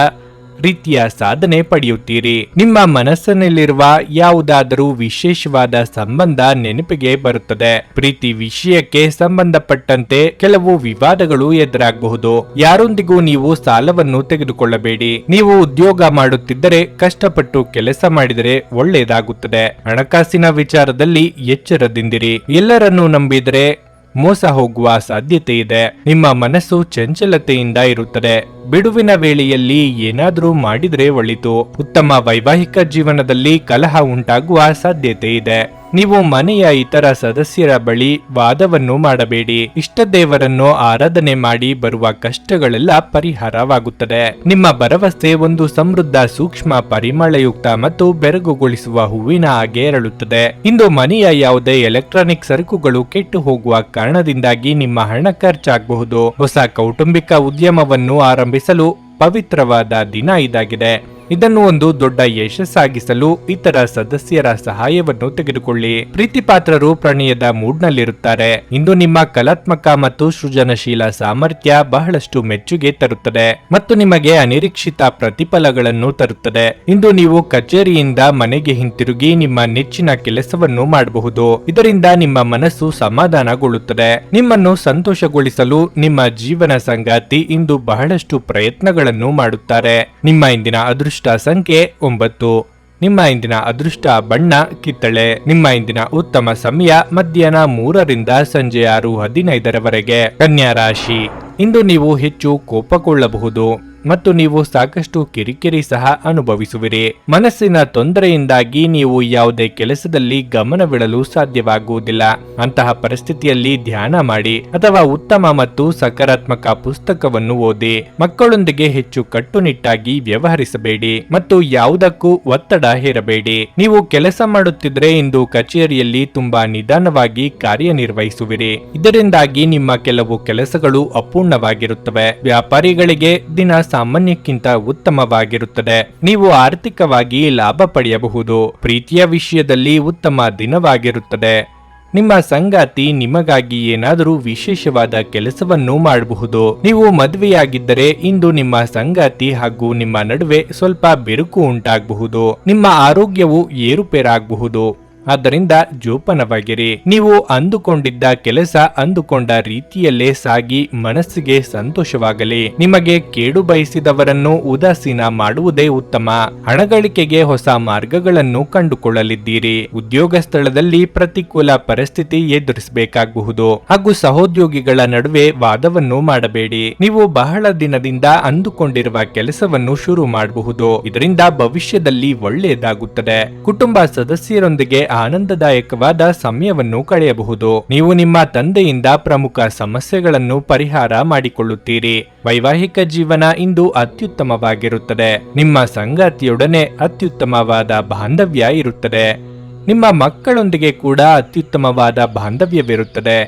ರೀತಿಯ ಸಾಧನೆ ಪಡೆಯುತ್ತೀರಿ. ನಿಮ್ಮ ಮನಸ್ಸಿನಲ್ಲಿರುವ ಯಾವುದಾದರೂ ವಿಶೇಷವಾದ ಸಂಬಂಧ ನೆನಪಿಗೆ ಬರುತ್ತದೆ. ಪ್ರೀತಿ ವಿಷಯಕ್ಕೆ ಸಂಬಂಧಪಟ್ಟಂತೆ ಕೆಲವು ವಿವಾದಗಳು ಎದುರಾಗಬಹುದು. ಯಾರೊಂದಿಗೂ ನೀವು ಸಾಲವನ್ನು ತೆಗೆದುಕೊಳ್ಳಬೇಡಿ. ನೀವು ಉದ್ಯೋಗ ಮಾಡುತ್ತಿದ್ದರೆ ಕಷ್ಟಪಟ್ಟು ಕೆಲಸ ಮಾಡಿದರೆ ಒಳ್ಳೆಯದಾಗುತ್ತದೆ. ಹಣಕಾಸಿನ ವಿಚಾರದಲ್ಲಿ ಎಚ್ಚರದಿಂದಿರಿ. ಎಲ್ಲರನ್ನೂ ನಂಬಿದರೆ ಮೋಸ ಹೋಗುವ ಸಾಧ್ಯತೆ ಇದೆ. ನಿಮ್ಮ ಮನಸ್ಸು ಚಂಚಲತೆಯಿಂದ ಇರುತ್ತದೆ. ಬಿಡುವಿನ ವೇಳೆಯಲ್ಲಿ ಏನಾದರೂ ಮಾಡಿದ್ರೆ ಒಳಿತು. ಉತ್ತಮ ವೈವಾಹಿಕ ಜೀವನದಲ್ಲಿ ಕಲಹ ಉಂಟಾಗುವ ಸಾಧ್ಯತೆ ಇದೆ. ನೀವು ಮನೆಯ ಇತರ ಸದಸ್ಯರ ಬಳಿ ವಾದವನ್ನು ಮಾಡಬೇಡಿ. ಇಷ್ಟ ದೇವರನ್ನು ಆರಾಧನೆ ಮಾಡಿ ಬರುವ ಕಷ್ಟಗಳೆಲ್ಲ ಪರಿಹಾರವಾಗುತ್ತದೆ. ನಿಮ್ಮ ಭರವಸೆ ಒಂದು ಸಮೃದ್ಧ ಸೂಕ್ಷ್ಮ ಪರಿಮಳಯುಕ್ತ ಮತ್ತು ಬೆರಗುಗೊಳಿಸುವ ಹೂವಿನ ಹಾಗೆ ಅರಳುತ್ತದೆ. ಇಂದು ಮನೆಯ ಯಾವುದೇ ಎಲೆಕ್ಟ್ರಾನಿಕ್ ಸರಕುಗಳು ಕೆಟ್ಟು ಹೋಗುವ ಕಾರಣದಿಂದಾಗಿ ನಿಮ್ಮ ಹಣ ಖರ್ಚಾಗಬಹುದು. ಹೊಸ ಕೌಟುಂಬಿಕ ಉದ್ಯಮವನ್ನು ಆರಂಭಿಸಲು ಪವಿತ್ರವಾದ ದಿನ ಇದಾಗಿದೆ. ಇದನ್ನು ಒಂದು ದೊಡ್ಡ ಯಶಸ್ಸಾಗಿಸಲು ಇತರ ಸದಸ್ಯರ ಸಹಾಯವನ್ನು ತೆಗೆದುಕೊಳ್ಳಿ. ಪ್ರೀತಿಪಾತ್ರರು ಪ್ರಣಯದ ಮೂಡ್ನಲ್ಲಿರುತ್ತಾರೆ. ಇಂದು ನಿಮ್ಮ ಕಲಾತ್ಮಕ ಮತ್ತು ಸೃಜನಶೀಲ ಸಾಮರ್ಥ್ಯ ಬಹಳಷ್ಟು ಮೆಚ್ಚುಗೆ ತರುತ್ತದೆ ಮತ್ತು ನಿಮಗೆ ಅನಿರೀಕ್ಷಿತ ಪ್ರತಿಫಲಗಳನ್ನು ತರುತ್ತದೆ. ಇಂದು ನೀವು ಕಚೇರಿಯಿಂದ ಮನೆಗೆ ಹಿಂತಿರುಗಿ ನಿಮ್ಮ ನೆಚ್ಚಿನ ಕೆಲಸವನ್ನು ಮಾಡಬಹುದು. ಇದರಿಂದ ನಿಮ್ಮ ಮನಸ್ಸು ಸಮಾಧಾನಗೊಳ್ಳುತ್ತದೆ. ನಿಮ್ಮನ್ನು ಸಂತೋಷಗೊಳಿಸಲು ನಿಮ್ಮ ಜೀವನ ಸಂಗಾತಿ ಇಂದು ಬಹಳಷ್ಟು ಪ್ರಯತ್ನಗಳನ್ನು ಮಾಡುತ್ತಾರೆ. ನಿಮ್ಮ ಇಂದಿನ ಅದೃಷ್ಟ ಸಂಖ್ಯೆ 9. ನಿಮ್ಮ ಇಂದಿನ ಅದೃಷ್ಟ ಬಣ್ಣ ಕಿತ್ತಳೆ. ನಿಮ್ಮ ಇಂದಿನ ಉತ್ತಮ ಸಮಯ ಮಧ್ಯಾಹ್ನ 3ರಿಂದ ಸಂಜೆ 6:15ರವರೆಗೆ. ಕನ್ಯಾ ರಾಶಿ. ಇಂದು ನೀವು ಹೆಚ್ಚು ಕೋಪಗೊಳ್ಳಬಹುದು ಮತ್ತು ನೀವು ಸಾಕಷ್ಟು ಕಿರಿಕಿರಿ ಸಹ ಅನುಭವಿಸುವಿರಿ. ಮನಸ್ಸಿನ ತೊಂದರೆಯಿಂದಾಗಿ ನೀವು ಯಾವುದೇ ಕೆಲಸದಲ್ಲಿ ಗಮನವಿಡಲು ಸಾಧ್ಯವಾಗುವುದಿಲ್ಲ. ಅಂತಹ ಪರಿಸ್ಥಿತಿಯಲ್ಲಿ ಧ್ಯಾನ ಮಾಡಿ ಅಥವಾ ಉತ್ತಮ ಮತ್ತು ಸಕಾರಾತ್ಮಕ ಪುಸ್ತಕವನ್ನು ಓದಿ. ಮಕ್ಕಳೊಂದಿಗೆ ಹೆಚ್ಚು ಕಟ್ಟುನಿಟ್ಟಾಗಿ ವ್ಯವಹರಿಸಬೇಡಿ ಮತ್ತು ಯಾವುದಕ್ಕೂ ಒತ್ತಡ ಹೇರಬೇಡಿ. ನೀವು ಕೆಲಸ ಮಾಡುತ್ತಿದ್ರೆ ಇಂದು ಕಚೇರಿಯಲ್ಲಿ ತುಂಬಾ ನಿಧಾನವಾಗಿ ಕಾರ್ಯನಿರ್ವಹಿಸುವಿರಿ. ಇದರಿಂದಾಗಿ ನಿಮ್ಮ ಕೆಲವು ಕೆಲಸಗಳು ಅಪೂರ್ಣವಾಗಿರುತ್ತವೆ. ವ್ಯಾಪಾರಿಗಳಿಗೆ ದಿನ ಸಾಮಾನ್ಯಕ್ಕಿಂತ ಉತ್ತಮವಾಗಿರುತ್ತದೆ. ನೀವು ಆರ್ಥಿಕವಾಗಿ ಲಾಭ ಪಡೆಯಬಹುದು. ಪ್ರೀತಿಯ ವಿಷಯದಲ್ಲಿ ಉತ್ತಮ ದಿನವಾಗಿರುತ್ತದೆ. ನಿಮ್ಮ ಸಂಗಾತಿ ನಿಮಗಾಗಿ ಏನಾದರೂ ವಿಶೇಷವಾದ ಕೆಲಸವನ್ನು ಮಾಡಬಹುದು. ನೀವು ಮದುವೆಯಾಗಿದ್ದರೆ ಇಂದು ನಿಮ್ಮ ಸಂಗಾತಿ ಹಾಗೂ ನಿಮ್ಮ ನಡುವೆ ಸ್ವಲ್ಪ ಬಿರುಕು ಉಂಟಾಗಬಹುದು. ನಿಮ್ಮ ಆರೋಗ್ಯವು ಏರುಪೇರಾಗಬಹುದು. ಆದ್ದರಿಂದ ಜೋಪಾನವಾಗಿರಿ. ನೀವು ಅಂದುಕೊಂಡಿದ್ದ ಕೆಲಸ ಅಂದುಕೊಂಡ ರೀತಿಯಲ್ಲೇ ಸಾಗಿ ಮನಸ್ಸಿಗೆ ಸಂತೋಷವಾಗಲಿ. ನಿಮಗೆ ಕೇಡು ಬಯಸಿದವರನ್ನು ಉದಾಸೀನ ಮಾಡುವುದೇ ಉತ್ತಮ. ಹಣಗಳಿಕೆಗೆ ಹೊಸ ಮಾರ್ಗಗಳನ್ನು ಕಂಡುಕೊಳ್ಳಲಿದ್ದೀರಿ. ಉದ್ಯೋಗ ಸ್ಥಳದಲ್ಲಿ ಪ್ರತಿಕೂಲ ಪರಿಸ್ಥಿತಿ ಎದುರಿಸಬೇಕಾಗಬಹುದು ಹಾಗೂ ಸಹೋದ್ಯೋಗಿಗಳ ನಡುವೆ ವಾದವನ್ನು ಮಾಡಬೇಡಿ. ನೀವು ಬಹಳ ದಿನದಿಂದ ಅಂದುಕೊಂಡಿರುವ ಕೆಲಸವನ್ನು ಶುರು ಮಾಡಬಹುದು. ಇದರಿಂದ ಭವಿಷ್ಯದಲ್ಲಿ ಒಳ್ಳೆಯದಾಗುತ್ತದೆ. ಕುಟುಂಬ ಸದಸ್ಯರೊಂದಿಗೆ ಆನಂದದಾಯಕವಾದ ಸಮಯವನ್ನು ಕಳೆಯಬಹುದು. ನೀವು ನಿಮ್ಮ ತಂದೆಯಿಂದ ಪ್ರಮುಖ ಸಮಸ್ಯೆಗಳನ್ನು ಪರಿಹಾರ ಮಾಡಿಕೊಳ್ಳುತ್ತೀರಿ. ವೈವಾಹಿಕ ಜೀವನ ಇಂದು ಅತ್ಯುತ್ತಮವಾಗಿರುತ್ತದೆ. ನಿಮ್ಮ ಸಂಗಾತಿಯೊಡನೆ ಅತ್ಯುತ್ತಮವಾದ ಬಾಂಧವ್ಯ ಇರುತ್ತದೆ. ನಿಮ್ಮ ಮಕ್ಕಳೊಂದಿಗೆ ಕೂಡ ಅತ್ಯುತ್ತಮವಾದ ಬಾಂಧವ್ಯವಿರುತ್ತದೆ.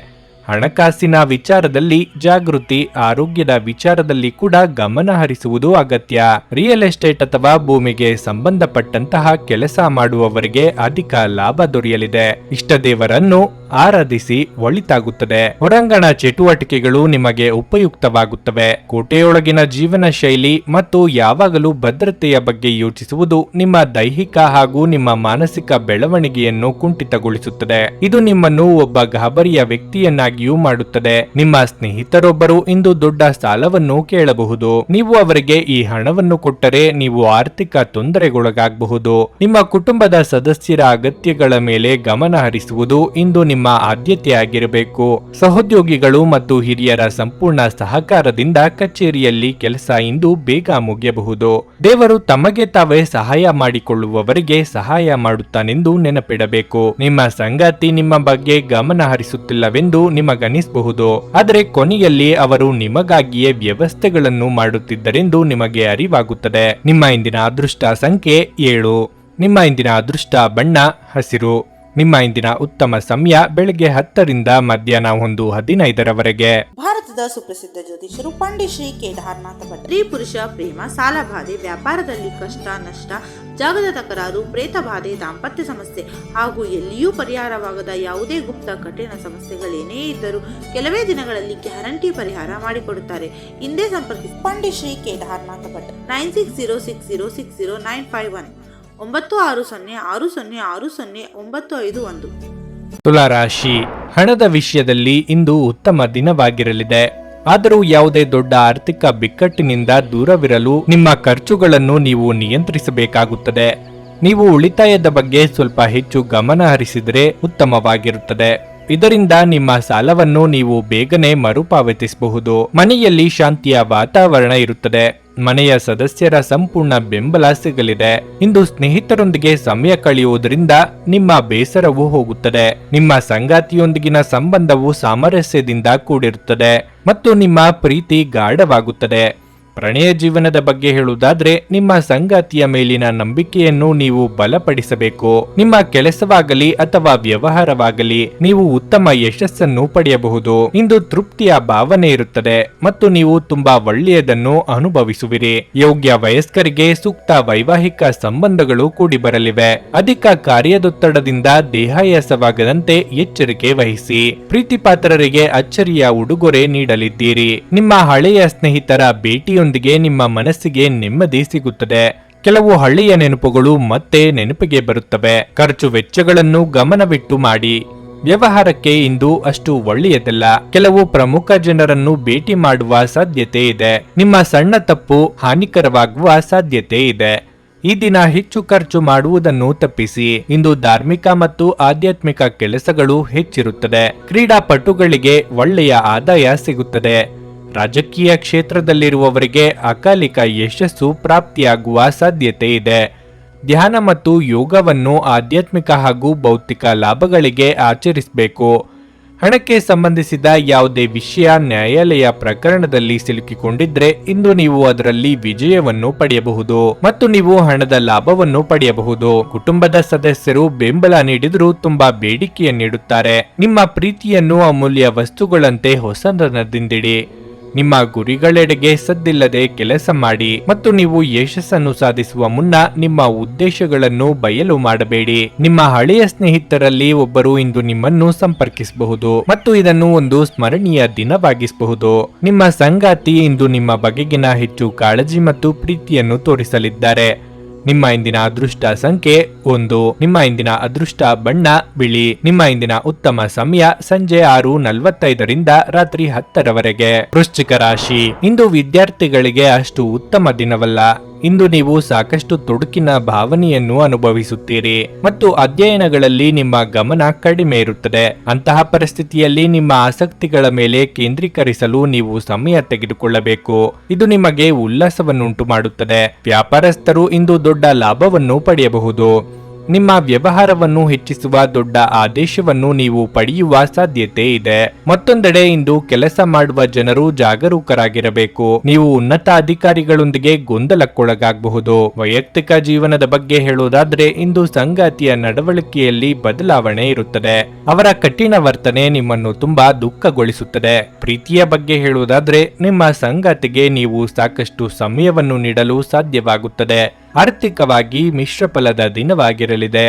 ಹಣಕಾಸಿನ ವಿಚಾರದಲ್ಲಿ ಜಾಗೃತಿ, ಆರೋಗ್ಯದ ವಿಚಾರದಲ್ಲಿ ಕೂಡ ಗಮನ ಹರಿಸುವುದು ಅಗತ್ಯ. ರಿಯಲ್ ಎಸ್ಟೇಟ್ ಅಥವಾ ಭೂಮಿಗೆ ಸಂಬಂಧಪಟ್ಟಂತಹ ಕೆಲಸ ಮಾಡುವವರಿಗೆ ಅಧಿಕ ಲಾಭ ದೊರೆಯಲಿದೆ. ಇಷ್ಟ ದೇವರನ್ನು ಆರಾಧಿಸಿ ಒಳಿತಾಗುತ್ತದೆ. ಹೊರಾಂಗಣ ಚಟುವಟಿಕೆಗಳು ನಿಮಗೆ ಉಪಯುಕ್ತವಾಗುತ್ತವೆ. ಕೋಟೆಯೊಳಗಿನ ಜೀವನ ಶೈಲಿ ಮತ್ತು ಯಾವಾಗಲೂ ಭದ್ರತೆಯ ಬಗ್ಗೆ ಯೋಚಿಸುವುದು ನಿಮ್ಮ ದೈಹಿಕ ಹಾಗೂ ನಿಮ್ಮ ಮಾನಸಿಕ ಬೆಳವಣಿಗೆಯನ್ನು ಕುಂಠಿತಗೊಳಿಸುತ್ತದೆ. ಇದು ನಿಮ್ಮನ್ನು ಒಬ್ಬ ಗಾಬರಿಯ ವ್ಯಕ್ತಿಯನ್ನಾಗಿಯೂ ಮಾಡುತ್ತದೆ. ನಿಮ್ಮ ಸ್ನೇಹಿತರೊಬ್ಬರು ಇಂದು ದೊಡ್ಡ ಸಾಲವನ್ನು ಕೇಳಬಹುದು. ನೀವು ಅವರಿಗೆ ಈ ಹಣವನ್ನು ಕೊಟ್ಟರೆ ನೀವು ಆರ್ಥಿಕ ತೊಂದರೆಗೊಳಗಾಗಬಹುದು. ನಿಮ್ಮ ಕುಟುಂಬದ ಸದಸ್ಯರ ಅಗತ್ಯಗಳ ಮೇಲೆ ಗಮನ ಹರಿಸುವುದು ಇಂದು ನಿಮ್ಮ ಆದ್ಯತೆಯಾಗಿರಬೇಕು. ಸಹೋದ್ಯೋಗಿಗಳು ಮತ್ತು ಹಿರಿಯರ ಸಂಪೂರ್ಣ ಸಹಕಾರದಿಂದ ಕಚೇರಿಯಲ್ಲಿ ಕೆಲಸ ಇಂದು ಬೇಗ ಮುಗಿಯಬಹುದು. ದೇವರು ತಮಗೆ ತಾವೇ ಸಹಾಯ ಮಾಡಿಕೊಳ್ಳುವವರಿಗೆ ಸಹಾಯ ಮಾಡುತ್ತಾನೆಂದು ನೆನಪಿಡಬೇಕು. ನಿಮ್ಮ ಸಂಗಾತಿ ನಿಮ್ಮ ಬಗ್ಗೆ ಗಮನ ಹರಿಸುತ್ತಿಲ್ಲವೆಂದು ನಿಮಗನಿಸಬಹುದು. ಆದರೆ ಕೊನೆಯಲ್ಲಿ ಅವರು ನಿಮಗಾಗಿಯೇ ವ್ಯವಸ್ಥೆಗಳನ್ನು ಮಾಡುತ್ತಿದ್ದರೆಂದು ನಿಮಗೆ ಅರಿವಾಗುತ್ತದೆ. ನಿಮ್ಮ ಇಂದಿನ ಅದೃಷ್ಟ ಸಂಖ್ಯೆ 7. ನಿಮ್ಮ ಇಂದಿನ ಅದೃಷ್ಟ ಬಣ್ಣ ಹಸಿರು. ನಿಮ್ಮ ಇಂದಿನ ಉತ್ತಮ ಸಮಯ ಬೆಳಗ್ಗೆ 10 ರಿಂದ ಮಧ್ಯಾಹ್ನ 1:15 ಭಾರತದ ಸುಪ್ರಸಿದ್ಧ ಜ್ಯೋತಿಷರು ಪಂಡಿತ್ ಶ್ರೀ ಕೇದಾರನಾಥ ಭಟ್. ಸ್ತ್ರೀ ಪುರುಷ ಪ್ರೇಮ, ಸಾಲಬಾಧೆ, ವ್ಯಾಪಾರದಲ್ಲಿ ಕಷ್ಟ ನಷ್ಟ, ಜಾಗದ ತಕರಾರು, ಪ್ರೇತ ಬಾಧೆ, ದಾಂಪತ್ಯ ಸಮಸ್ಯೆ ಹಾಗೂ ಎಲ್ಲಿಯೂ ಪರಿಹಾರವಾಗದ ಯಾವುದೇ ಗುಪ್ತ ಕಠಿಣ ಸಮಸ್ಯೆಗಳೇನೇ ಇದ್ದರೂ ಕೆಲವೇ ದಿನಗಳಲ್ಲಿ ಗ್ಯಾರಂಟಿ ಪರಿಹಾರ ಮಾಡಿಕೊಡುತ್ತಾರೆ. ಹಿಂದೆ ಸಂಪರ್ಕಿಸಿ ಪಂಡಿತ್ ಶ್ರೀ ಕೇದಾರನಾಥ ಭಟ್ 9606060951 9606060951. ತುಲಾರಾಶಿ, ಹಣದ ವಿಷಯದಲ್ಲಿ ಇಂದು ಉತ್ತಮ ದಿನವಾಗಿರಲಿದೆ. ಆದರೂ ಯಾವುದೇ ದೊಡ್ಡ ಆರ್ಥಿಕ ಬಿಕ್ಕಟ್ಟಿನಿಂದ ದೂರವಿರಲು ನಿಮ್ಮ ಖರ್ಚುಗಳನ್ನು ನೀವು ನಿಯಂತ್ರಿಸಬೇಕಾಗುತ್ತದೆ. ನೀವು ಉಳಿತಾಯದ ಬಗ್ಗೆ ಸ್ವಲ್ಪ ಹೆಚ್ಚು ಗಮನ ಹರಿಸಿದರೆ ಉತ್ತಮವಾಗಿರುತ್ತದೆ. ಇದರಿಂದ ನಿಮ್ಮ ಸಾಲವನ್ನು ನೀವು ಬೇಗನೆ ಮರುಪಾವತಿಸಬಹುದು. ಮನೆಯಲ್ಲಿ ಶಾಂತಿಯ ವಾತಾವರಣ ಇರುತ್ತದೆ. ಮನೆಯ ಸದಸ್ಯರ ಸಂಪೂರ್ಣ ಬೆಂಬಲ ಸಿಗಲಿದೆ. ಇಂದು ಸ್ನೇಹಿತರೊಂದಿಗೆ ಸಮಯ ಕಳೆಯುವುದರಿಂದ ನಿಮ್ಮ ಬೇಸರವು ಹೋಗುತ್ತದೆ. ನಿಮ್ಮ ಸಂಗಾತಿಯೊಂದಿಗಿನ ಸಂಬಂಧವು ಸಾಮರಸ್ಯದಿಂದ ಕೂಡಿರುತ್ತದೆ ಮತ್ತು ನಿಮ್ಮ ಪ್ರೀತಿ ಗಾಢವಾಗುತ್ತದೆ. ಪ್ರಣಯ ಜೀವನದ ಬಗ್ಗೆ ಹೇಳುವುದಾದ್ರೆ ನಿಮ್ಮ ಸಂಗಾತಿಯ ಮೇಲಿನ ನಂಬಿಕೆಯನ್ನು ನೀವು ಬಲಪಡಿಸಬೇಕು. ನಿಮ್ಮ ಕೆಲಸವಾಗಲಿ ಅಥವಾ ವ್ಯವಹಾರವಾಗಲಿ ನೀವು ಉತ್ತಮ ಯಶಸ್ಸನ್ನು ಪಡೆಯಬಹುದು. ಇಂದು ತೃಪ್ತಿಯ ಭಾವನೆ ಇರುತ್ತದೆ ಮತ್ತು ನೀವು ತುಂಬಾ ಒಳ್ಳೆಯದನ್ನು ಅನುಭವಿಸುವಿರಿ. ಯೋಗ್ಯ ವಯಸ್ಕರಿಗೆ ಸೂಕ್ತ ವೈವಾಹಿಕ ಸಂಬಂಧಗಳು ಕೂಡಿ ಬರಲಿವೆ. ಅಧಿಕ ಕಾರ್ಯದೊತ್ತಡದಿಂದ ದೇಹಾಯಾಸವಾಗದಂತೆ ಎಚ್ಚರಿಕೆ ವಹಿಸಿ. ಪ್ರೀತಿಪಾತ್ರರಿಗೆ ಅಚ್ಚರಿಯ ಉಡುಗೊರೆ ನೀಡಲಿದ್ದೀರಿ. ನಿಮ್ಮ ಹಳೆಯ ಸ್ನೇಹಿತರ ಭೇಟಿಯೊಂದಿಗೆ ನಿಮ್ಮ ಮನಸ್ಸಿಗೆ ನೆಮ್ಮದಿ ಸಿಗುತ್ತದೆ. ಕೆಲವು ಹಳೆಯ ನೆನಪುಗಳು ಮತ್ತೆ ನೆನಪಿಗೆ ಬರುತ್ತವೆ. ಖರ್ಚು ವೆಚ್ಚಗಳನ್ನು ಗಮನವಿಟ್ಟು ಮಾಡಿ. ವ್ಯವಹಾರಕ್ಕೆ ಇಂದು ಅಷ್ಟು ಒಳ್ಳೆಯದಲ್ಲ. ಕೆಲವು ಪ್ರಮುಖ ಜನರನ್ನು ಭೇಟಿ ಮಾಡುವ ಸಾಧ್ಯತೆ ಇದೆ. ನಿಮ್ಮ ಸಣ್ಣ ತಪ್ಪು ಹಾನಿಕರವಾಗುವ ಸಾಧ್ಯತೆ ಇದೆ. ಈ ದಿನ ಹೆಚ್ಚು ಖರ್ಚು ಮಾಡುವುದನ್ನು ತಪ್ಪಿಸಿ. ಇಂದು ಧಾರ್ಮಿಕ ಮತ್ತು ಆಧ್ಯಾತ್ಮಿಕ ಕೆಲಸಗಳು ಹೆಚ್ಚಿರುತ್ತದೆ. ಕ್ರೀಡಾಪಟುಗಳಿಗೆ ಒಳ್ಳೆಯ ಆದಾಯ ಸಿಗುತ್ತದೆ. ರಾಜಕೀಯ ಕ್ಷೇತ್ರದಲ್ಲಿರುವವರಿಗೆ ಅಕಾಲಿಕ ಯಶಸ್ಸು ಪ್ರಾಪ್ತಿಯಾಗುವ ಸಾಧ್ಯತೆ ಇದೆ. ಧ್ಯಾನ ಮತ್ತು ಯೋಗವನ್ನು ಆಧ್ಯಾತ್ಮಿಕ ಹಾಗೂ ಭೌತಿಕ ಲಾಭಗಳಿಗೆ ಆಚರಿಸಬೇಕು. ಹಣಕ್ಕೆ ಸಂಬಂಧಿಸಿದ ಯಾವುದೇ ವಿಷಯ ನ್ಯಾಯಾಲಯ ಪ್ರಕರಣದಲ್ಲಿ ಸಿಲುಕಿಕೊಂಡಿದ್ರೆ ಇಂದು ನೀವು ಅದರಲ್ಲಿ ವಿಜಯವನ್ನು ಪಡೆಯಬಹುದು ಮತ್ತು ನೀವು ಹಣದ ಲಾಭವನ್ನು ಪಡೆಯಬಹುದು. ಕುಟುಂಬದ ಸದಸ್ಯರು ಬೆಂಬಲ ನೀಡಿದರೂ ತುಂಬಾ ಬೇಡಿಕೆಯನ್ನಿಡುತ್ತಾರೆ. ನಿಮ್ಮ ಪ್ರೀತಿಯನ್ನು ಅಮೂಲ್ಯ ವಸ್ತುಗಳಂತೆ ಹೊಸದನದಿಂದಿಡಿ. ನಿಮ್ಮ ಗುರಿಗಳೆಡೆಗೆ ಸದ್ದಿಲ್ಲದೆ ಕೆಲಸ ಮಾಡಿ ಮತ್ತು ನೀವು ಯಶಸ್ಸನ್ನು ಸಾಧಿಸುವ ಮುನ್ನ ನಿಮ್ಮ ಉದ್ದೇಶಗಳನ್ನು ಬಯಲು ಮಾಡಬೇಡಿ. ನಿಮ್ಮ ಹಳೆಯ ಸ್ನೇಹಿತರಲ್ಲಿ ಒಬ್ಬರು ಇಂದು ನಿಮ್ಮನ್ನು ಸಂಪರ್ಕಿಸಬಹುದು ಮತ್ತು ಇದನ್ನು ಒಂದು ಸ್ಮರಣೀಯ ದಿನವಾಗಿಸಬಹುದು. ನಿಮ್ಮ ಸಂಗಾತಿ ಇಂದು ನಿಮ್ಮ ಬಗೆಗಿನ ಹೆಚ್ಚು ಕಾಳಜಿ ಮತ್ತು ಪ್ರೀತಿಯನ್ನು ತೋರಿಸಲಿದ್ದಾರೆ. ನಿಮ್ಮ ಇಂದಿನ ಅದೃಷ್ಟ ಸಂಖ್ಯೆ 1. ನಿಮ್ಮ ಇಂದಿನ ಅದೃಷ್ಟ ಬಣ್ಣ ಬಿಳಿ. ನಿಮ್ಮ ಇಂದಿನ ಉತ್ತಮ ಸಮಯ ಸಂಜೆ 6:45 ರಾತ್ರಿ 10 ವೃಶ್ಚಿಕ ರಾಶಿ. ಇಂದು ವಿದ್ಯಾರ್ಥಿಗಳಿಗೆ ಅಷ್ಟು ಉತ್ತಮ ದಿನವಲ್ಲ. ಇಂದು ನೀವು ಸಾಕಷ್ಟು ತೊಡಕಿನ ಭಾವನೆಯನ್ನು ಅನುಭವಿಸುತ್ತೀರಿ ಮತ್ತು ಅಧ್ಯಯನಗಳಲ್ಲಿ ನಿಮ್ಮ ಗಮನ ಕಡಿಮೆ ಇರುತ್ತದೆ. ಅಂತಹ ಪರಿಸ್ಥಿತಿಯಲ್ಲಿ ನಿಮ್ಮ ಆಸಕ್ತಿಗಳ ಮೇಲೆ ಕೇಂದ್ರೀಕರಿಸಲು ನೀವು ಸಮಯ ತೆಗೆದುಕೊಳ್ಳಬೇಕು. ಇದು ನಿಮಗೆ ಉಲ್ಲಾಸವನ್ನುಂಟು ಮಾಡುತ್ತದೆ. ವ್ಯಾಪಾರಸ್ಥರು ಇಂದು ದೊಡ್ಡ ಲಾಭವನ್ನು ಪಡೆಯಬಹುದು. ನಿಮ್ಮ ವ್ಯವಹಾರವನ್ನು ಹೆಚ್ಚಿಸುವ ದೊಡ್ಡ ಆದೇಶವನ್ನು ನೀವು ಪಡೆಯುವ ಸಾಧ್ಯತೆ ಇದೆ. ಮತ್ತೊಂದೆಡೆ ಇಂದು ಕೆಲಸ ಮಾಡುವ ಜನರು ಜಾಗರೂಕರಾಗಿರಬೇಕು. ನೀವು ಉನ್ನತ ಅಧಿಕಾರಿಗಳೊಂದಿಗೆ ಗೊಂದಲಕ್ಕೊಳಗಾಗಬಹುದು. ವೈಯಕ್ತಿಕ ಜೀವನದ ಬಗ್ಗೆ ಹೇಳುವುದಾದ್ರೆ ಇಂದು ಸಂಗಾತಿಯ ನಡವಳಿಕೆಯಲ್ಲಿ ಬದಲಾವಣೆ ಇರುತ್ತದೆ. ಅವರ ಕಠಿಣ ವರ್ತನೆ ನಿಮ್ಮನ್ನು ತುಂಬಾ ದುಃಖಗೊಳಿಸುತ್ತದೆ. ಪ್ರೀತಿಯ ಬಗ್ಗೆ ಹೇಳುವುದಾದ್ರೆ ನಿಮ್ಮ ಸಂಗಾತಿಗೆ ನೀವು ಸಾಕಷ್ಟು ಸಮಯವನ್ನು ನೀಡಲು ಸಾಧ್ಯವಾಗುತ್ತದೆ. ಆರ್ಥಿಕವಾಗಿ ಮಿಶ್ರ ಫಲದ ದಿನವಾಗಿರಲಿದೆ.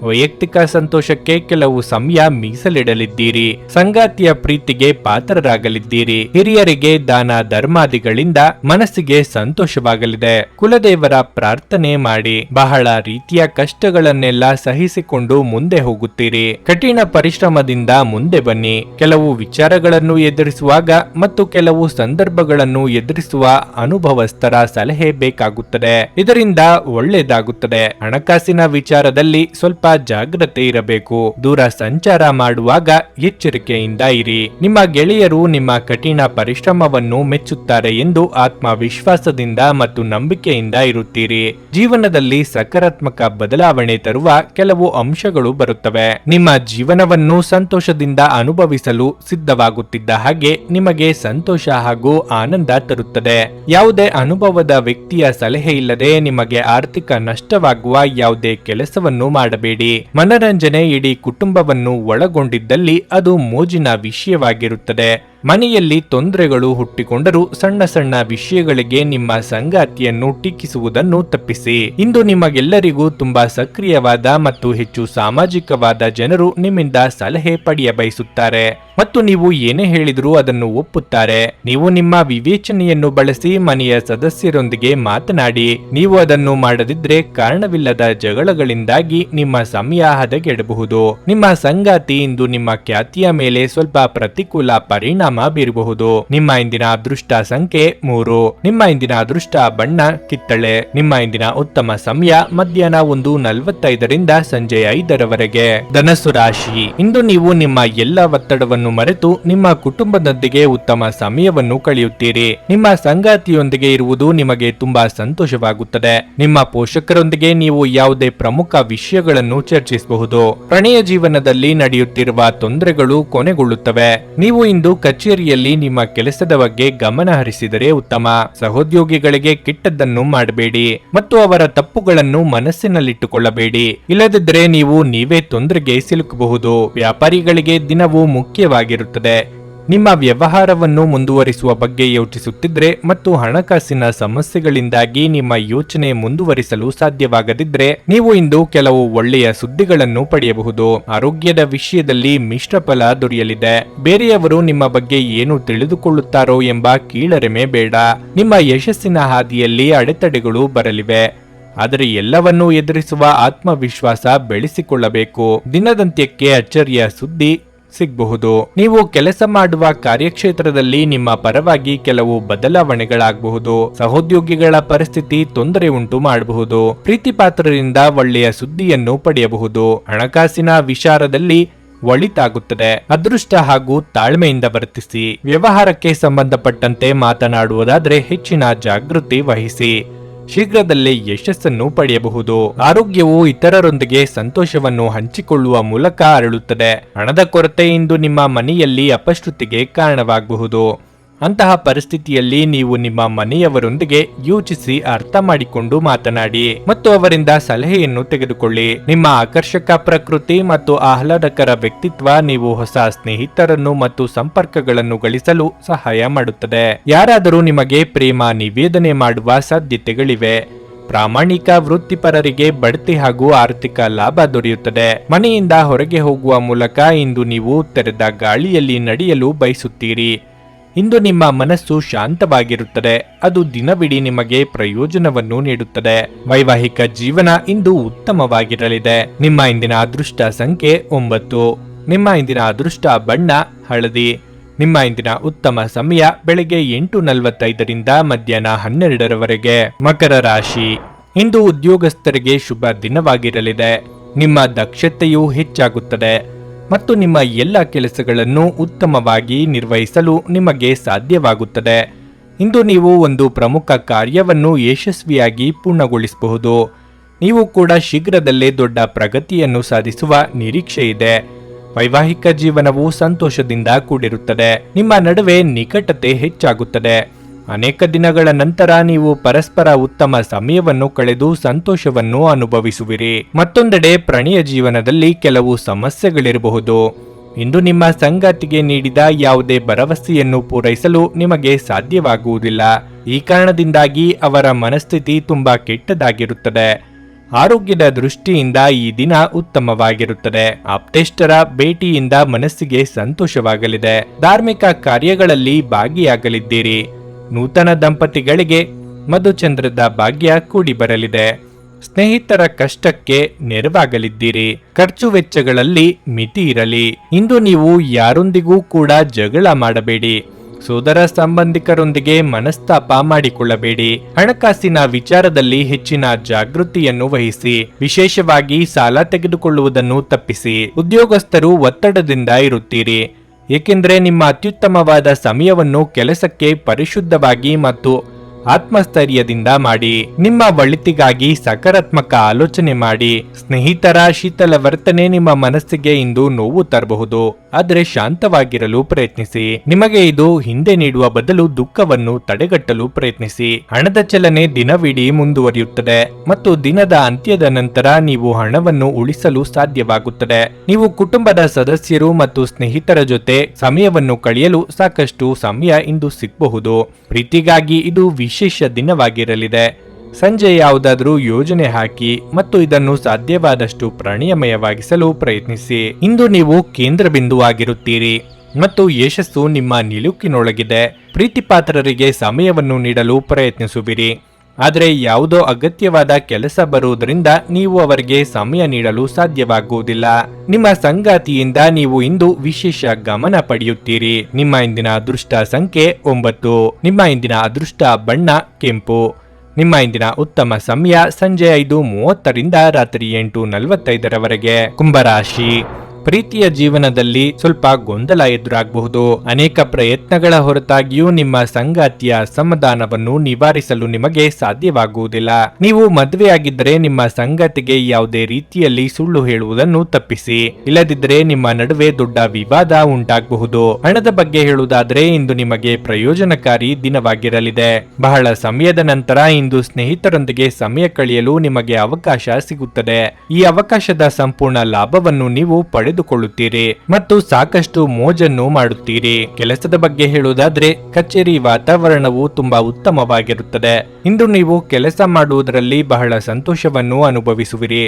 ವೈಯಕ್ತಿಕ ಸಂತೋಷಕ್ಕೆ ಕೆಲವು ಸಮಯ ಮೀಸಲಿಡಲಿದ್ದೀರಿ. ಸಂಗಾತಿಯ ಪ್ರೀತಿಗೆ ಪಾತ್ರರಾಗಲಿದ್ದೀರಿ. ಹಿರಿಯರಿಗೆ ದಾನ ಧರ್ಮಾದಿಗಳಿಂದ ಮನಸ್ಸಿಗೆ ಸಂತೋಷವಾಗಲಿದೆ. ಕುಲದೇವರ ಪ್ರಾರ್ಥನೆ ಮಾಡಿ. ಬಹಳ ರೀತಿಯ ಕಷ್ಟಗಳನ್ನೆಲ್ಲ ಸಹಿಸಿಕೊಂಡು ಮುಂದೆ ಹೋಗುತ್ತೀರಿ. ಕಠಿಣ ಪರಿಶ್ರಮದಿಂದ ಮುಂದೆ ಬನ್ನಿ. ಕೆಲವು ವಿಚಾರಗಳನ್ನು ಎದುರಿಸುವಾಗ ಮತ್ತು ಕೆಲವು ಸಂದರ್ಭಗಳನ್ನು ಎದುರಿಸುವ ಅನುಭವಸ್ಥರ ಸಲಹೆ ಬೇಕಾಗುತ್ತದೆ. ಇದರಿಂದ ಒಳ್ಳೆಯದಾಗುತ್ತದೆ. ಹಣಕಾಸಿನ ವಿಚಾರದಲ್ಲಿ ಸ್ವಲ್ಪ ಜಾಗ್ರತೆ ಇರಬೇಕು. ದೂರ ಸಂಚಾರ ಮಾಡುವಾಗ ಎಚ್ಚರಿಕೆಯಿಂದ ಇರಿ. ನಿಮ್ಮ ಗೆಳೆಯರು ನಿಮ್ಮ ಕಠಿಣ ಪರಿಶ್ರಮವನ್ನು ಮೆಚ್ಚುತ್ತಾರೆ ಎಂದು ಆತ್ಮವಿಶ್ವಾಸದಿಂದ ಮತ್ತು ನಂಬಿಕೆಯಿಂದ ಇರುತ್ತೀರಿ. ಜೀವನದಲ್ಲಿ ಸಕಾರಾತ್ಮಕ ಬದಲಾವಣೆ ತರುವ ಕೆಲವು ಅಂಶಗಳು ಬರುತ್ತವೆ. ನಿಮ್ಮ ಜೀವನವನ್ನು ಸಂತೋಷದಿಂದ ಅನುಭವಿಸಲು ಸಿದ್ಧವಾಗುತ್ತಿದ್ದ ಹಾಗೆ ನಿಮಗೆ ಸಂತೋಷ ಹಾಗೂ ಆನಂದ ತರುತ್ತದೆ. ಯಾವುದೇ ಅನುಭವದ ವ್ಯಕ್ತಿಯ ಸಲಹೆ ಇಲ್ಲದೆ ನಿಮಗೆ ಆರ್ಥಿಕ ನಷ್ಟವಾಗುವ ಯಾವುದೇ ಕೆಲಸವನ್ನು ಮಾಡಬೇಡಿ. ಮನರಂಜನೆ ಇಡೀ ಕುಟುಂಬವನ್ನು ಒಳಗೊಂಡಿದ್ದಲ್ಲಿ ಅದು ಮೋಜಿನ ವಿಷಯವಾಗಿರುತ್ತದೆ. ಮನೆಯಲ್ಲಿ ತೊಂದರೆಗಳು ಹುಟ್ಟಿಕೊಂಡರೂ ಸಣ್ಣ ಸಣ್ಣ ವಿಷಯಗಳಿಗೆ ನಿಮ್ಮ ಸಂಗಾತಿಯನ್ನು ಟೀಕಿಸುವುದನ್ನು ತಪ್ಪಿಸಿ. ಇಂದು ನಿಮಗೆಲ್ಲರಿಗೂ ತುಂಬಾ ಸಕ್ರಿಯವಾದ ಮತ್ತು ಹೆಚ್ಚು ಸಾಮಾಜಿಕವಾದ ಜನರು ನಿಮ್ಮಿಂದ ಸಲಹೆ ಪಡೆಯ ಬಯಸುತ್ತಾರೆ ಮತ್ತು ನೀವು ಏನೇ ಹೇಳಿದರೂ ಅದನ್ನು ಒಪ್ಪುತ್ತಾರೆ. ನೀವು ನಿಮ್ಮ ವಿವೇಚನೆಯನ್ನು ಬಳಸಿ ಮನೆಯ ಸದಸ್ಯರೊಂದಿಗೆ ಮಾತನಾಡಿ. ನೀವು ಅದನ್ನು ಮಾಡದಿದ್ರೆ ಕಾರಣವಿಲ್ಲದ ಜಗಳಗಳಿಂದಾಗಿ ನಿಮ್ಮ ಸಮಯ ಹದಗೆಡಬಹುದು. ನಿಮ್ಮ ಸಂಗಾತಿ ಇಂದು ನಿಮ್ಮ ಖ್ಯಾತಿಯ ಮೇಲೆ ಸ್ವಲ್ಪ ಪ್ರತಿಕೂಲ ಪರಿಣಾಮ ಬೀರಬಹುದು. ನಿಮ್ಮ ಇಂದಿನ ಅದೃಷ್ಟ ಸಂಖ್ಯೆ 3. ನಿಮ್ಮ ಇಂದಿನ ಅದೃಷ್ಟ ಬಣ್ಣ ಕಿತ್ತಳೆ. ನಿಮ್ಮ ಇಂದಿನ ಉತ್ತಮ ಸಮಯ ಮಧ್ಯಾಹ್ನ 1:45 ಸಂಜೆ 5 ಧನಸ್ಸು ರಾಶಿ. ಇಂದು ನೀವು ನಿಮ್ಮ ಎಲ್ಲ ಒತ್ತಡವನ್ನು ಮರೆತು ನಿಮ್ಮ ಕುಟುಂಬದೊಂದಿಗೆ ಉತ್ತಮ ಸಮಯವನ್ನು ಕಳೆಯುತ್ತೀರಿ. ನಿಮ್ಮ ಸಂಗಾತಿಯೊಂದಿಗೆ ಇರುವುದು ನಿಮಗೆ ತುಂಬಾ ಸಂತೋಷವಾಗುತ್ತದೆ. ನಿಮ್ಮ ಪೋಷಕರೊಂದಿಗೆ ನೀವು ಯಾವುದೇ ಪ್ರಮುಖ ವಿಷಯಗಳನ್ನು ಚರ್ಚಿಸಬಹುದು. ಪ್ರಣಯ ಜೀವನದಲ್ಲಿ ನಡೆಯುತ್ತಿರುವ ತೊಂದರೆಗಳು ಕೊನೆಗೊಳ್ಳುತ್ತವೆ. ನೀವು ಇಂದು ಕಚೇರಿಯಲ್ಲಿ ನಿಮ್ಮ ಕೆಲಸದ ಬಗ್ಗೆ ಗಮನ ಹರಿಸಿದರೆ ಉತ್ತಮ. ಸಹೋದ್ಯೋಗಿಗಳಿಗೆ ಕೆಟ್ಟದ್ದನ್ನು ಮಾಡಬೇಡಿ ಮತ್ತು ಅವರ ತಪ್ಪುಗಳನ್ನು ಮನಸ್ಸಿನಲ್ಲಿಟ್ಟುಕೊಳ್ಳಬೇಡಿ. ಇಲ್ಲದಿದ್ದರೆ ನೀವೇ ತೊಂದರೆಗೆ ಸಿಲುಕಬಹುದು. ವ್ಯಾಪಾರಿಗಳಿಗೆ ದಿನವೂ ಮುಖ್ಯವಾಗಿರುತ್ತದೆ. ನಿಮ್ಮ ವ್ಯವಹಾರವನ್ನು ಮುಂದುವರಿಸುವ ಬಗ್ಗೆ ಯೋಚಿಸುತ್ತಿದ್ರೆ ಮತ್ತು ಹಣಕಾಸಿನ ಸಮಸ್ಯೆಗಳಿಂದಾಗಿ ನಿಮ್ಮ ಯೋಚನೆ ಮುಂದುವರಿಸಲು ಸಾಧ್ಯವಾಗದಿದ್ರೆ ನೀವು ಇಂದು ಕೆಲವು ಒಳ್ಳೆಯ ಸುದ್ದಿಗಳನ್ನು ಪಡೆಯಬಹುದು. ಆರೋಗ್ಯದ ವಿಷಯದಲ್ಲಿ ಮಿಶ್ರ ಫಲ ದೊರೆಯಲಿದೆ. ಬೇರೆಯವರು ನಿಮ್ಮ ಬಗ್ಗೆ ಏನು ತಿಳಿದುಕೊಳ್ಳುತ್ತಾರೋ ಎಂಬ ಕೀಳರಿಮೆ ಬೇಡ. ನಿಮ್ಮ ಯಶಸ್ಸಿನ ಹಾದಿಯಲ್ಲಿ ಅಡೆತಡೆಗಳು ಬರಲಿವೆ. ಆದರೆ ಎಲ್ಲವನ್ನೂ ಎದುರಿಸುವ ಆತ್ಮವಿಶ್ವಾಸ ಬೆಳೆಸಿಕೊಳ್ಳಬೇಕು. ದಿನದಂತ್ಯಕ್ಕೆ ಅಚ್ಚರಿಯ ಸುದ್ದಿ ಸಿಗಬಹುದು. ನೀವು ಕೆಲಸ ಮಾಡುವ ಕಾರ್ಯಕ್ಷೇತ್ರದಲ್ಲಿ ನಿಮ್ಮ ಪರವಾಗಿ ಕೆಲವು ಬದಲಾವಣೆಗಳಾಗಬಹುದು. ಸಹೋದ್ಯೋಗಿಗಳ ಪರಿಸ್ಥಿತಿ ತೊಂದರೆ ಉಂಟು ಮಾಡಬಹುದು. ಪ್ರೀತಿಪಾತ್ರರಿಂದ ಒಳ್ಳೆಯ ಸುದ್ದಿಯನ್ನು ಪಡೆಯಬಹುದು. ಹಣಕಾಸಿನ ವಿಚಾರದಲ್ಲಿ ಒಳಿತಾಗುತ್ತದೆ. ಅದೃಷ್ಟ ಹಾಗೂ ತಾಳ್ಮೆಯಿಂದ ವರ್ತಿಸಿ. ವ್ಯವಹಾರಕ್ಕೆ ಸಂಬಂಧಪಟ್ಟಂತೆ ಮಾತನಾಡುವುದಾದ್ರೆ ಹೆಚ್ಚಿನ ಜಾಗೃತಿ ವಹಿಸಿ. ಶೀಘ್ರದಲ್ಲೇ ಯಶಸ್ಸನ್ನು ಪಡೆಯಬಹುದು. ಆರೋಗ್ಯವು ಇತರರೊಂದಿಗೆ ಸಂತೋಷವನ್ನು ಹಂಚಿಕೊಳ್ಳುವ ಮೂಲಕ ಅರಳುತ್ತದೆ. ಹಣದ ಕೊರತೆ ಇಂದು ನಿಮ್ಮ ಮನೆಯಲ್ಲಿ ಅಪಶ್ರುತಿಗೆ ಕಾರಣವಾಗಬಹುದು. ಅಂತಹ ಪರಿಸ್ಥಿತಿಯಲ್ಲಿ ನೀವು ನಿಮ್ಮ ಮನೆಯವರೊಂದಿಗೆ ಯೋಚಿಸಿ ಅರ್ಥ ಮಾಡಿಕೊಂಡು ಮಾತನಾಡಿ ಮತ್ತು ಅವರಿಂದ ಸಲಹೆಯನ್ನು ತೆಗೆದುಕೊಳ್ಳಿ. ನಿಮ್ಮ ಆಕರ್ಷಕ ಪ್ರಕೃತಿ ಮತ್ತು ಆಹ್ಲಾದಕರ ವ್ಯಕ್ತಿತ್ವ ನೀವು ಹೊಸ ಸ್ನೇಹಿತರನ್ನು ಮತ್ತು ಸಂಪರ್ಕಗಳನ್ನು ಗಳಿಸಲು ಸಹಾಯ ಮಾಡುತ್ತದೆ. ಯಾರಾದರೂ ನಿಮಗೆ ಪ್ರೇಮ ನಿವೇದನೆ ಮಾಡುವ ಸಾಧ್ಯತೆಗಳಿವೆ. ಪ್ರಾಮಾಣಿಕ ವೃತ್ತಿಪರರಿಗೆ ಬಡ್ತಿ ಹಾಗೂ ಆರ್ಥಿಕ ಲಾಭ ದೊರೆಯುತ್ತದೆ. ಮನೆಯಿಂದ ಹೊರಗೆ ಹೋಗುವ ಮೂಲಕ ಇಂದು ನೀವು ತೆರೆದ ಗಾಳಿಯಲ್ಲಿ ನಡೆಯಲು ಬಯಸುತ್ತೀರಿ. ಇಂದು ನಿಮ್ಮ ಮನಸ್ಸು ಶಾಂತವಾಗಿರುತ್ತದೆ. ಅದು ದಿನವಿಡೀ ನಿಮಗೆ ಪ್ರಯೋಜನವನ್ನು ನೀಡುತ್ತದೆ. ವೈವಾಹಿಕ ಜೀವನ ಇಂದು ಉತ್ತಮವಾಗಿರಲಿದೆ. ನಿಮ್ಮ ಇಂದಿನ ಅದೃಷ್ಟ ಸಂಖ್ಯೆ 9. ನಿಮ್ಮ ಇಂದಿನ ಅದೃಷ್ಟ ಬಣ್ಣ ಹಳದಿ. ನಿಮ್ಮ ಇಂದಿನ ಉತ್ತಮ ಸಮಯ ಬೆಳಗ್ಗೆ 8:45ರಿಂದ ಮಧ್ಯಾಹ್ನ 12ರವರೆಗೆ. ಮಕರ ರಾಶಿ. ಇಂದು ಉದ್ಯೋಗಸ್ಥರಿಗೆ ಶುಭ ದಿನವಾಗಿರಲಿದೆ. ನಿಮ್ಮ ದಕ್ಷತೆಯು ಹೆಚ್ಚಾಗುತ್ತದೆ ಮತ್ತು ನಿಮ್ಮ ಎಲ್ಲ ಕೆಲಸಗಳನ್ನು ಉತ್ತಮವಾಗಿ ನಿರ್ವಹಿಸಲು ನಿಮಗೆ ಸಾಧ್ಯವಾಗುತ್ತದೆ. ಇಂದು ನೀವು ಒಂದು ಪ್ರಮುಖ ಕಾರ್ಯವನ್ನು ಯಶಸ್ವಿಯಾಗಿ ಪೂರ್ಣಗೊಳಿಸಬಹುದು. ನೀವು ಕೂಡ ಶೀಘ್ರದಲ್ಲೇ ದೊಡ್ಡ ಪ್ರಗತಿಯನ್ನು ಸಾಧಿಸುವ ನಿರೀಕ್ಷೆ ಇದೆ. ವೈವಾಹಿಕ ಜೀವನವು ಸಂತೋಷದಿಂದ ಕೂಡಿರುತ್ತದೆ. ನಿಮ್ಮ ನಡುವೆ ನಿಕಟತೆ ಹೆಚ್ಚಾಗುತ್ತದೆ. ಅನೇಕ ದಿನಗಳ ನಂತರ ನೀವು ಪರಸ್ಪರ ಉತ್ತಮ ಸಮಯವನ್ನು ಕಳೆದು ಸಂತೋಷವನ್ನು ಅನುಭವಿಸುವಿರಿ. ಮತ್ತೊಂದೆಡೆ ಪ್ರಣಯ ಜೀವನದಲ್ಲಿ ಕೆಲವು ಸಮಸ್ಯೆಗಳಿರಬಹುದು. ಇಂದು ನಿಮ್ಮ ಸಂಗಾತಿಗೆ ನೀಡಿದ ಯಾವುದೇ ಭರವಸೆಯನ್ನು ಪೂರೈಸಲು ನಿಮಗೆ ಸಾಧ್ಯವಾಗುವುದಿಲ್ಲ. ಈ ಕಾರಣದಿಂದಾಗಿ ಅವರ ಮನಸ್ಥಿತಿ ತುಂಬಾ ಕೆಟ್ಟದಾಗಿರುತ್ತದೆ. ಆರೋಗ್ಯದ ದೃಷ್ಟಿಯಿಂದ ಈ ದಿನ ಉತ್ತಮವಾಗಿರುತ್ತದೆ. ಆಪ್ತೇಷ್ಟರ ಭೇಟಿಯಿಂದ ಮನಸ್ಸಿಗೆ ಸಂತೋಷವಾಗಲಿದೆ. ಧಾರ್ಮಿಕ ಕಾರ್ಯಗಳಲ್ಲಿ ಭಾಗಿಯಾಗಲಿದ್ದೀರಿ. ನೂತನ ದಂಪತಿಗಳಿಗೆ ಮಧುಚಂದ್ರದ ಭಾಗ್ಯ ಕೂಡಿ ಬರಲಿದೆ. ಸ್ನೇಹಿತರ ಕಷ್ಟಕ್ಕೆ ನೆರವಾಗಲಿದ್ದೀರಿ. ಖರ್ಚು ವೆಚ್ಚಗಳಲ್ಲಿ ಮಿತಿ ಇರಲಿ. ಇಂದು ನೀವು ಯಾರೊಂದಿಗೂ ಕೂಡ ಜಗಳ ಮಾಡಬೇಡಿ. ಸೋದರ ಸಂಬಂಧಿಕರೊಂದಿಗೆ ಮನಸ್ತಾಪ ಮಾಡಿಕೊಳ್ಳಬೇಡಿ. ಹಣಕಾಸಿನ ವಿಚಾರದಲ್ಲಿ ಹೆಚ್ಚಿನ ಜಾಗೃತಿಯನ್ನು ವಹಿಸಿ. ವಿಶೇಷವಾಗಿ ಸಾಲ ತೆಗೆದುಕೊಳ್ಳುವುದನ್ನು ತಪ್ಪಿಸಿ. ಉದ್ಯೋಗಸ್ಥರು ಒತ್ತಡದಿಂದ ಇರುತ್ತೀರಿ, ಏಕೆಂದರೆ ನಿಮ್ಮ ಅತ್ಯುತ್ತಮವಾದ ಸಮಯವನ್ನು ಕೆಲಸಕ್ಕೆ ಪರಿಶುದ್ಧವಾಗಿ ಮತ್ತು ಆತ್ಮಸ್ಥೈರ್ಯದಿಂದ ಮಾಡಿ. ನಿಮ್ಮ ಒಳಿತಿಗಾಗಿ ಸಕಾರಾತ್ಮಕ ಆಲೋಚನೆ ಮಾಡಿ. ಸ್ನೇಹಿತರ ಶೀತಲ ವರ್ತನೆ ನಿಮ್ಮ ಮನಸ್ಸಿಗೆ ಇಂದು ನೋವು ತರಬಹುದು, ಆದರೆ ಶಾಂತವಾಗಿರಲು ಪ್ರಯತ್ನಿಸಿ. ನಿಮಗೆ ಇದು ಹಿಂದೆ ನೀಡುವ ಬದಲು ದುಃಖವನ್ನು ತಡೆಗಟ್ಟಲು ಪ್ರಯತ್ನಿಸಿ. ಹಣದ ಚಲನೆ ದಿನವಿಡೀ ಮುಂದುವರಿಯುತ್ತದೆ ಮತ್ತು ದಿನದ ಅಂತ್ಯದ ನಂತರ ನೀವು ಹಣವನ್ನು ಉಳಿಸಲು ಸಾಧ್ಯವಾಗುತ್ತದೆ. ನೀವು ಕುಟುಂಬದ ಸದಸ್ಯರು ಮತ್ತು ಸ್ನೇಹಿತರ ಜೊತೆ ಸಮಯವನ್ನು ಕಳೆಯಲು ಸಾಕಷ್ಟು ಸಮಯ ಇಂದು ಸಿಗಬಹುದು. ಪ್ರೀತಿಗಾಗಿ ಇದು ವಿಶೇಷ ದಿನವಾಗಿರಲಿದೆ. ಸಂಜೆ ಯಾವುದಾದರೂ ಯೋಜನೆ ಹಾಕಿ ಮತ್ತು ಇದನ್ನು ಸಾಧ್ಯವಾದಷ್ಟು ಪ್ರಣಯಮಯವಾಗಿಸಲು ಪ್ರಯತ್ನಿಸಿ. ಇಂದು ನೀವು ಕೇಂದ್ರ ಬಿಂದುವಾಗಿರುತ್ತೀರಿ ಮತ್ತು ಯಶಸ್ಸು ನಿಮ್ಮ ನಿಲುಕಿನೊಳಗಿದೆ. ಪ್ರೀತಿಪಾತ್ರರಿಗೆ ಸಮಯವನ್ನು ನೀಡಲು ಪ್ರಯತ್ನಿಸುವಿರಿ, ಆದರೆ ಯಾವುದೋ ಅಗತ್ಯವಾದ ಕೆಲಸ ಬರುವುದರಿಂದ ನೀವು ಅವರಿಗೆ ಸಮಯ ನೀಡಲು ಸಾಧ್ಯವಾಗುವುದಿಲ್ಲ. ನಿಮ್ಮ ಸಂಗಾತಿಯಿಂದ ನೀವು ಇಂದು ವಿಶೇಷ ಗಮನ ಪಡೆಯುತ್ತೀರಿ. ನಿಮ್ಮ ಇಂದಿನ ಅದೃಷ್ಟ ಸಂಖ್ಯೆ 9. ನಿಮ್ಮ ಇಂದಿನ ಅದೃಷ್ಟ ಬಣ್ಣ ಕೆಂಪು. ನಿಮ್ಮ ಇಂದಿನ ಉತ್ತಮ ಸಮಯ ಸಂಜೆ 5:30ರಿಂದ ರಾತ್ರಿ 8:45ರವರೆಗೆ. ಕುಂಭರಾಶಿ. ಪ್ರೀತಿಯ ಜೀವನದಲ್ಲಿ ಸ್ವಲ್ಪ ಗೊಂದಲ ಎದುರಾಗಬಹುದು. ಅನೇಕ ಪ್ರಯತ್ನಗಳ ಹೊರತಾಗಿಯೂ ನಿಮ್ಮ ಸಂಗಾತಿಯ ಅಸಮಾಧಾನವನ್ನು ನಿವಾರಿಸಲು ನಿಮಗೆ ಸಾಧ್ಯವಾಗುವುದಿಲ್ಲ. ನೀವು ಮದುವೆಯಾಗಿದ್ದರೆ ನಿಮ್ಮ ಸಂಗಾತಿಗೆ ಯಾವುದೇ ರೀತಿಯಲ್ಲಿ ಸುಳ್ಳು ಹೇಳುವುದನ್ನು ತಪ್ಪಿಸಿ. ಇಲ್ಲದಿದ್ದರೆ ನಿಮ್ಮ ನಡುವೆ ದೊಡ್ಡ ವಿವಾದ ಉಂಟಾಗಬಹುದು. ಹಣದ ಬಗ್ಗೆ ಹೇಳುವುದಾದರೆ ಇಂದು ನಿಮಗೆ ಪ್ರಯೋಜನಕಾರಿ ದಿನವಾಗಿರಲಿದೆ. ಬಹಳ ಸಮಯದ ನಂತರ ಇಂದು ಸ್ನೇಹಿತರೊಂದಿಗೆ ಸಮಯ ಕಳೆಯಲು ನಿಮಗೆ ಅವಕಾಶ ಸಿಗುತ್ತದೆ. ಈ ಅವಕಾಶದ ಸಂಪೂರ್ಣ ಲಾಭವನ್ನು ನೀವು ಪಡೆದುಕೊಳ್ಳುತ್ತೀರಿ ಮತ್ತು ಸಾಕಷ್ಟು ಮೋಜನ್ನು ಮಾಡುತ್ತೀರಿ. ಕೆಲಸದ ಬಗ್ಗೆ ಹೇಳುವುದಾದ್ರೆ ಕಚೇರಿ ವಾತಾವರಣವು ತುಂಬಾ ಉತ್ತಮವಾಗಿರುತ್ತದೆ. ಇಂದು ನೀವು ಕೆಲಸ ಮಾಡುವುದರಲ್ಲಿ ಬಹಳ ಸಂತೋಷವನ್ನು ಅನುಭವಿಸುವಿರಿ.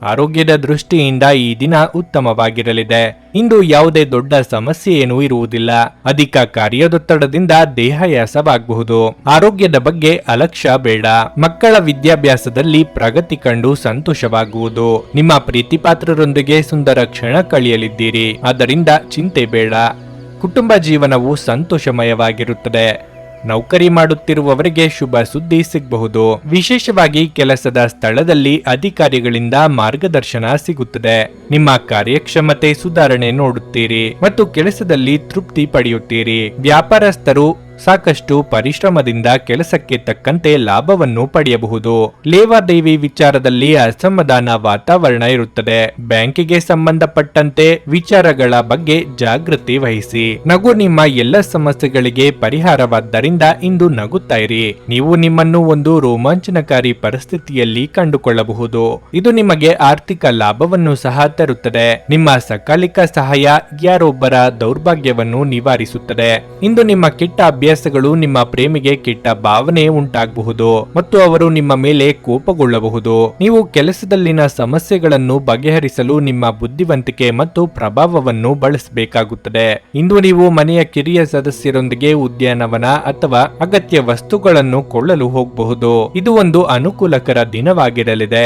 ಆರೋಗ್ಯದ ದೃಷ್ಟಿಯಿಂದ ಈ ದಿನ ಉತ್ತಮವಾಗಿರಲಿದೆ. ಇಂದು ಯಾವುದೇ ದೊಡ್ಡ ಸಮಸ್ಯೆ ಏನೂ ಇರುವುದಿಲ್ಲ. ಅಧಿಕ ಕಾರ್ಯದೊತ್ತಡದಿಂದ ದೇಹಾಯಾಸವಾಗಬಹುದು. ಆರೋಗ್ಯದ ಬಗ್ಗೆ ಅಲಕ್ಷ್ಯ ಬೇಡ. ಮಕ್ಕಳ ವಿದ್ಯಾಭ್ಯಾಸದಲ್ಲಿ ಪ್ರಗತಿ ಕಂಡು ಸಂತೋಷವಾಗುವುದು. ನಿಮ್ಮ ಪ್ರೀತಿಪಾತ್ರರೊಂದಿಗೆ ಸುಂದರ ಕ್ಷಣ ಕಳೆಯಲಿದ್ದೀರಿ, ಆದ್ದರಿಂದ ಚಿಂತೆ ಬೇಡ. ಕುಟುಂಬ ಜೀವನವು ಸಂತೋಷಮಯವಾಗಿರುತ್ತದೆ. ನೌಕರಿ ಮಾಡುತ್ತಿರುವವರಿಗೆ ಶುಭ ಸುದ್ದಿ ಸಿಗಬಹುದು. ವಿಶೇಷವಾಗಿ ಕೆಲಸದ ಸ್ಥಳದಲ್ಲಿ ಅಧಿಕಾರಿಗಳಿಂದ ಮಾರ್ಗದರ್ಶನ ಸಿಗುತ್ತದೆ. ನಿಮ್ಮ ಕಾರ್ಯಕ್ಷಮತೆ ಸುಧಾರಣೆ ನೋಡುತ್ತೀರಿ ಮತ್ತು ಕೆಲಸದಲ್ಲಿ ತೃಪ್ತಿ ಪಡೆಯುತ್ತೀರಿ. ವ್ಯಾಪಾರಸ್ಥರು ಸಾಕಷ್ಟು ಪರಿಶ್ರಮದಿಂದ ಕೆಲಸಕ್ಕೆ ತಕ್ಕಂತೆ ಲಾಭವನ್ನು ಪಡೆಯಬಹುದು. ಲೇವಾದೇವಿ ವಿಚಾರದಲ್ಲಿ ಅಸಮಾಧಾನ ವಾತಾವರಣ ಇರುತ್ತದೆ. ಬ್ಯಾಂಕಿಗೆ ಸಂಬಂಧಪಟ್ಟಂತೆ ವಿಚಾರಗಳ ಬಗ್ಗೆ ಜಾಗೃತಿ ವಹಿಸಿ. ನಗು ನಿಮ್ಮ ಎಲ್ಲ ಸಮಸ್ಯೆಗಳಿಗೆ ಪರಿಹಾರವಾದ್ದರಿಂದ ಇಂದು ನಗುತ್ತಾ ಇರಿ. ನೀವು ನಿಮ್ಮನ್ನು ಒಂದು ರೋಮಾಂಚನಕಾರಿ ಪರಿಸ್ಥಿತಿಯಲ್ಲಿ ಕಂಡುಕೊಳ್ಳಬಹುದು. ಇದು ನಿಮಗೆ ಆರ್ಥಿಕ ಲಾಭವನ್ನು ಸಹ ತರುತ್ತದೆ. ನಿಮ್ಮ ಸಕಾಲಿಕ ಸಹಾಯ ಯಾರೊಬ್ಬರ ದೌರ್ಭಾಗ್ಯವನ್ನು ನಿವಾರಿಸುತ್ತದೆ. ಇಂದು ನಿಮ್ಮ ಕೆಟ್ಟ ಹವ್ಯಾಸಗಳು ನಿಮ್ಮ ಪ್ರೇಮಿಗೆ ಕೆಟ್ಟ ಭಾವನೆ ಉಂಟಾಗಬಹುದು ಮತ್ತು ಅವರು ನಿಮ್ಮ ಮೇಲೆ ಕೋಪಗೊಳ್ಳಬಹುದು. ನೀವು ಕೆಲಸದಲ್ಲಿನ ಸಮಸ್ಯೆಗಳನ್ನು ಬಗೆಹರಿಸಲು ನಿಮ್ಮ ಬುದ್ಧಿವಂತಿಕೆ ಮತ್ತು ಪ್ರಭಾವವನ್ನು ಬಳಸಬೇಕಾಗುತ್ತದೆ. ಇಂದು ನೀವು ಮನೆಯ ಕಿರಿಯ ಸದಸ್ಯರೊಂದಿಗೆ ಉದ್ಯಾನವನ ಅಥವಾ ಅಗತ್ಯ ವಸ್ತುಗಳನ್ನು ಕೊಳ್ಳಲು ಹೋಗಬಹುದು. ಇದು ಒಂದು ಅನುಕೂಲಕರ ದಿನವಾಗಿರಲಿದೆ.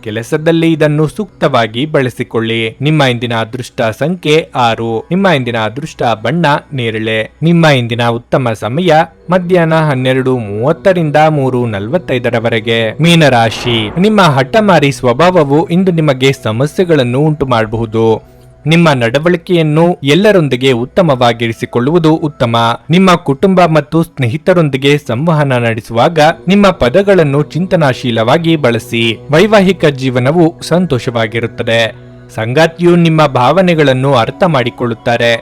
ಕೆಲಸದಲ್ಲಿ ಇದನ್ನು ಸೂಕ್ತವಾಗಿ ಬಳಸಿಕೊಳ್ಳಿ. ನಿಮ್ಮ ಇಂದಿನ ಅದೃಷ್ಟ ಸಂಖ್ಯೆ 6. ನಿಮ್ಮ ಇಂದಿನ ಅದೃಷ್ಟ ಬಣ್ಣ ನೇರಳೆ. ನಿಮ್ಮ ಇಂದಿನ ಉತ್ತಮ ಸಮಯ ಮಧ್ಯಾಹ್ನ 12:30 ರಿಂದ 3:45 ಮೀನರಾಶಿ, ನಿಮ್ಮ ಹಠಮಾರಿ ಸ್ವಭಾವವು ಇಂದು ನಿಮಗೆ ಸಮಸ್ಯೆಗಳನ್ನು ಉಂಟು ಮಾಡಬಹುದು. ನಿಮ್ಮ ನಡವಳಿಕೆಯನ್ನು ಎಲ್ಲರೊಂದಿಗೆ ಉತ್ತಮವಾಗಿರಿಸಿಕೊಳ್ಳುವುದು ಉತ್ತಮ. ನಿಮ್ಮ ಕುಟುಂಬ ಮತ್ತು ಸ್ನೇಹಿತರೊಂದಿಗೆ ಸಂವಹನ ನಡೆಸುವಾಗ ನಿಮ್ಮ ಪದಗಳನ್ನು ಚಿಂತನಾಶೀಲವಾಗಿ ಬಳಸಿ. ವೈವಾಹಿಕ ಜೀವನವು ಸಂತೋಷವಾಗಿರುತ್ತದೆ. ಸಂಗಾತಿಯು ನಿಮ್ಮ ಭಾವನೆಗಳನ್ನು ಅರ್ಥ ಮಾಡಿಕೊಳ್ಳುತ್ತಾರೆ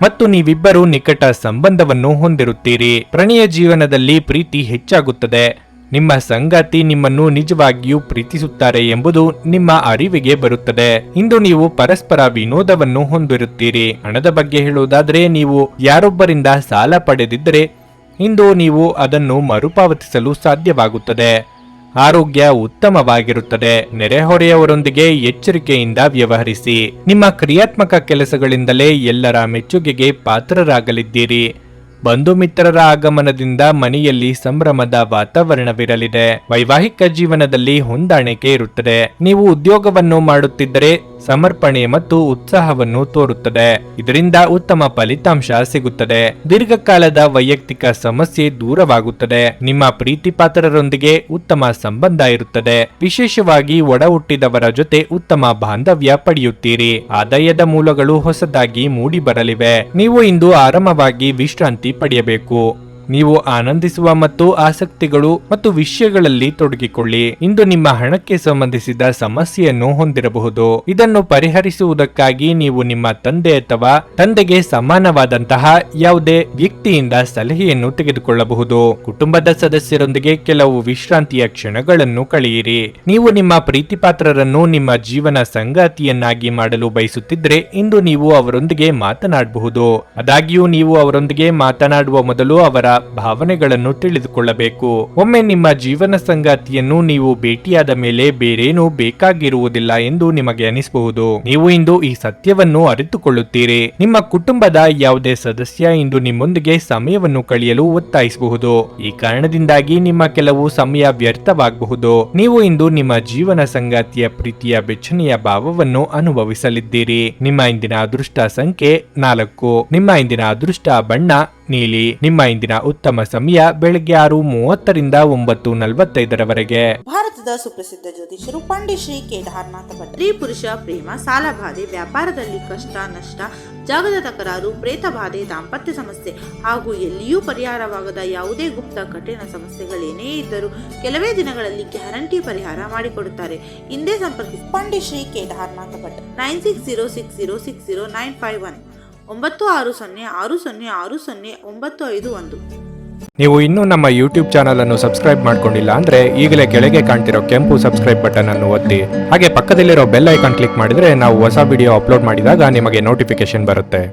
ಮತ್ತು ನೀವಿಬ್ಬರು ನಿಕಟ ಸಂಬಂಧವನ್ನು ಹೊಂದಿರುತ್ತೀರಿ. ಪ್ರಣಯ ಜೀವನದಲ್ಲಿ ಪ್ರೀತಿ ಹೆಚ್ಚಾಗುತ್ತದೆ. ನಿಮ್ಮ ಸಂಗಾತಿ ನಿಮ್ಮನ್ನು ನಿಜವಾಗಿಯೂ ಪ್ರೀತಿಸುತ್ತಾರೆ ಎಂಬುದು ನಿಮ್ಮ ಅರಿವಿಗೆ ಬರುತ್ತದೆ. ಇಂದು ನೀವು ಪರಸ್ಪರ ವಿನೋದವನ್ನು ಹೊಂದಿರುತ್ತೀರಿ. ಹಣದ ಬಗ್ಗೆ ಹೇಳುವುದಾದರೆ, ನೀವು ಯಾರೊಬ್ಬರಿಂದ ಸಾಲ ಪಡೆದಿದ್ದರೆ ಇಂದು ನೀವು ಅದನ್ನು ಮರುಪಾವತಿಸಲು ಸಾಧ್ಯವಾಗುತ್ತದೆ. ಆರೋಗ್ಯ ಉತ್ತಮವಾಗಿರುತ್ತದೆ. ನೆರೆಹೊರೆಯವರೊಂದಿಗೆ ಎಚ್ಚರಿಕೆಯಿಂದ ವ್ಯವಹರಿಸಿ. ನಿಮ್ಮ ಕ್ರಿಯಾತ್ಮಕ ಕೆಲಸಗಳಿಂದಲೇ ಎಲ್ಲರ ಮೆಚ್ಚುಗೆಗೆ ಪಾತ್ರರಾಗಲಿದ್ದೀರಿ. ಬಂಧು ಮಿತ್ರರ ಆಗಮನದಿಂದ ಮನೆಯಲ್ಲಿ ಸಂಭ್ರಮದ ವಾತಾವರಣವಿರಲಿದೆ. ವೈವಾಹಿಕ ಜೀವನದಲ್ಲಿ ಹೊಂದಾಣಿಕೆ ಇರುತ್ತದೆ. ನೀವು ಉದ್ಯೋಗವನ್ನು ಮಾಡುತ್ತಿದ್ದರೆ ಸಮರ್ಪಣೆ ಮತ್ತು ಉತ್ಸಾಹವನ್ನು ತೋರುತ್ತದೆ. ಇದರಿಂದ ಉತ್ತಮ ಫಲಿತಾಂಶ ಸಿಗುತ್ತದೆ. ದೀರ್ಘಕಾಲದ ವೈಯಕ್ತಿಕ ಸಮಸ್ಯೆ ದೂರವಾಗುತ್ತದೆ. ನಿಮ್ಮ ಪ್ರೀತಿ ಪಾತ್ರರೊಂದಿಗೆ ಉತ್ತಮ ಸಂಬಂಧ ಇರುತ್ತದೆ. ವಿಶೇಷವಾಗಿ ಒಡ ಹುಟ್ಟಿದವರ ಜೊತೆ ಉತ್ತಮ ಬಾಂಧವ್ಯ ಪಡೆಯುತ್ತೀರಿ. ಆದಾಯದ ಮೂಲಗಳು ಹೊಸದಾಗಿ ಮೂಡಿ ಬರಲಿವೆ. ನೀವು ಇಂದು ಆರಾಮವಾಗಿ ವಿಶ್ರಾಂತಿ ಪಡೆಯಬೇಕು. ನೀವು ಆನಂದಿಸುವ ಮತ್ತು ಆಸಕ್ತಿಗಳು ಮತ್ತು ವಿಷಯಗಳಲ್ಲಿ ತೊಡಗಿಕೊಳ್ಳಿ. ಇಂದು ನಿಮ್ಮ ಹಣಕ್ಕೆ ಸಂಬಂಧಿಸಿದ ಸಮಸ್ಯೆಯನ್ನು ಹೊಂದಿರಬಹುದು. ಇದನ್ನು ಪರಿಹರಿಸುವುದಕ್ಕಾಗಿ ನೀವು ನಿಮ್ಮ ತಂದೆ ಅಥವಾ ತಂದೆಗೆ ಸಮಾನವಾದಂತಹ ಯಾವುದೇ ವ್ಯಕ್ತಿಯಿಂದ ಸಲಹೆಯನ್ನು ತೆಗೆದುಕೊಳ್ಳಬಹುದು. ಕುಟುಂಬದ ಸದಸ್ಯರೊಂದಿಗೆ ಕೆಲವು ವಿಶ್ರಾಂತಿಯ ಕ್ಷಣಗಳನ್ನು ಕಳೆಯಿರಿ. ನೀವು ನಿಮ್ಮ ಪ್ರೀತಿಪಾತ್ರರನ್ನು ನಿಮ್ಮ ಜೀವನ ಸಂಗಾತಿಯನ್ನಾಗಿ ಮಾಡಲು ಬಯಸುತ್ತಿದ್ದರೆ ಇಂದು ನೀವು ಅವರೊಂದಿಗೆ ಮಾತನಾಡಬಹುದು. ಆದಾಗ್ಯೂ ನೀವು ಅವರೊಂದಿಗೆ ಮಾತನಾಡುವ ಮೊದಲು ಅವರ ಭಾವನೆಗಳನ್ನು ತಿಳಿದುಕೊಳ್ಳಬೇಕು. ಒಮ್ಮೆ ನಿಮ್ಮ ಜೀವನ ಸಂಗಾತಿಯನ್ನು ನೀವು ಭೇಟಿಯಾದ ಮೇಲೆ ಬೇರೇನೂ ಬೇಕಾಗಿರುವುದಿಲ್ಲ ಎಂದು ನಿಮಗೆ ಅನಿಸಬಹುದು. ನೀವು ಇಂದು ಈ ಸತ್ಯವನ್ನು ಅರಿತುಕೊಳ್ಳುತ್ತೀರಿ. ನಿಮ್ಮ ಕುಟುಂಬದ ಯಾವುದೇ ಸದಸ್ಯ ಇಂದು ನಿಮ್ಮೊಂದಿಗೆ ಸಮಯವನ್ನು ಕಳೆಯಲು ಒತ್ತಾಯಿಸಬಹುದು. ಈ ಕಾರಣದಿಂದಾಗಿ ನಿಮ್ಮ ಕೆಲವು ಸಮಯ ವ್ಯರ್ಥವಾಗಬಹುದು. ನೀವು ಇಂದು ನಿಮ್ಮ ಜೀವನ ಸಂಗಾತಿಯ ಪ್ರೀತಿಯ ಬೆಚ್ಚನೆಯ ಭಾವವನ್ನು ಅನುಭವಿಸಲಿದ್ದೀರಿ. ನಿಮ್ಮ ಇಂದಿನ ಅದೃಷ್ಟ ಸಂಖ್ಯೆ 4. ನಿಮ್ಮ ಇಂದಿನ ಅದೃಷ್ಟ ಬಣ್ಣ ನೀಲಿ. ನಿಮ್ಮ ಇಂದಿನ ಉತ್ತಮ ಸಮಯ ಬೆಳಗ್ಗೆ 6:30 ರಿಂದ 9:45 ಭಾರತದ ಸುಪ್ರಸಿದ್ಧ ಜ್ಯೋತಿಷರು ಪಂಡಿತ್ ಶ್ರೀ ಕೇದಾರನಾಥ ಭಟ್. ಸ್ತ್ರೀ ಪುರುಷ ಪ್ರೇಮ, ಸಾಲಬಾಧೆ, ವ್ಯಾಪಾರದಲ್ಲಿ ಕಷ್ಟ ನಷ್ಟ, ಜಾಗದ ತಕರಾರು, ಪ್ರೇತ ಬಾಧೆ, ದಾಂಪತ್ಯ ಸಮಸ್ಯೆ ಹಾಗೂ ಎಲ್ಲಿಯೂ ಪರಿಹಾರವಾಗದ ಯಾವುದೇ ಗುಪ್ತ ಕಠಿಣ ಸಮಸ್ಯೆಗಳೇನೇ ಇದ್ದರೂ ಕೆಲವೇ ದಿನಗಳಲ್ಲಿ ಗ್ಯಾರಂಟಿ ಪರಿಹಾರ ಮಾಡಿಕೊಡುತ್ತಾರೆ. ಹಿಂದೆ ಸಂಪರ್ಕಿಸಿ ಪಂಡಿತ್ ಶ್ರೀ ಕೇದಾರನಾಥ ಭಟ್ 9606060951 9606060951. ನೀವು ಇನ್ನೂ ನಮ್ಮ ಯೂಟ್ಯೂಬ್ ಚಾನಲ್ ಅನ್ನು ಸಬ್ಸ್ಕ್ರೈಬ್ ಮಾಡ್ಕೊಂಡಿಲ್ಲ ಅಂದ್ರೆ ಈಗಲೇ ಕೆಳಗೆ ಕಾಣ್ತಿರೋ ಕೆಂಪು ಸಬ್ಸ್ಕ್ರೈಬ್ ಬಟನ್ ಅನ್ನು ಒತ್ತಿ. ಹಾಗೆ ಪಕ್ಕದಲ್ಲಿರೋ ಬೆಲ್ ಐಕಾನ್ ಕ್ಲಿಕ್ ಮಾಡಿದ್ರೆ ನಾವು ಹೊಸ ವಿಡಿಯೋ ಅಪ್ಲೋಡ್ ಮಾಡಿದಾಗ ನಿಮಗೆ ನೋಟಿಫಿಕೇಶನ್ ಬರುತ್ತೆ.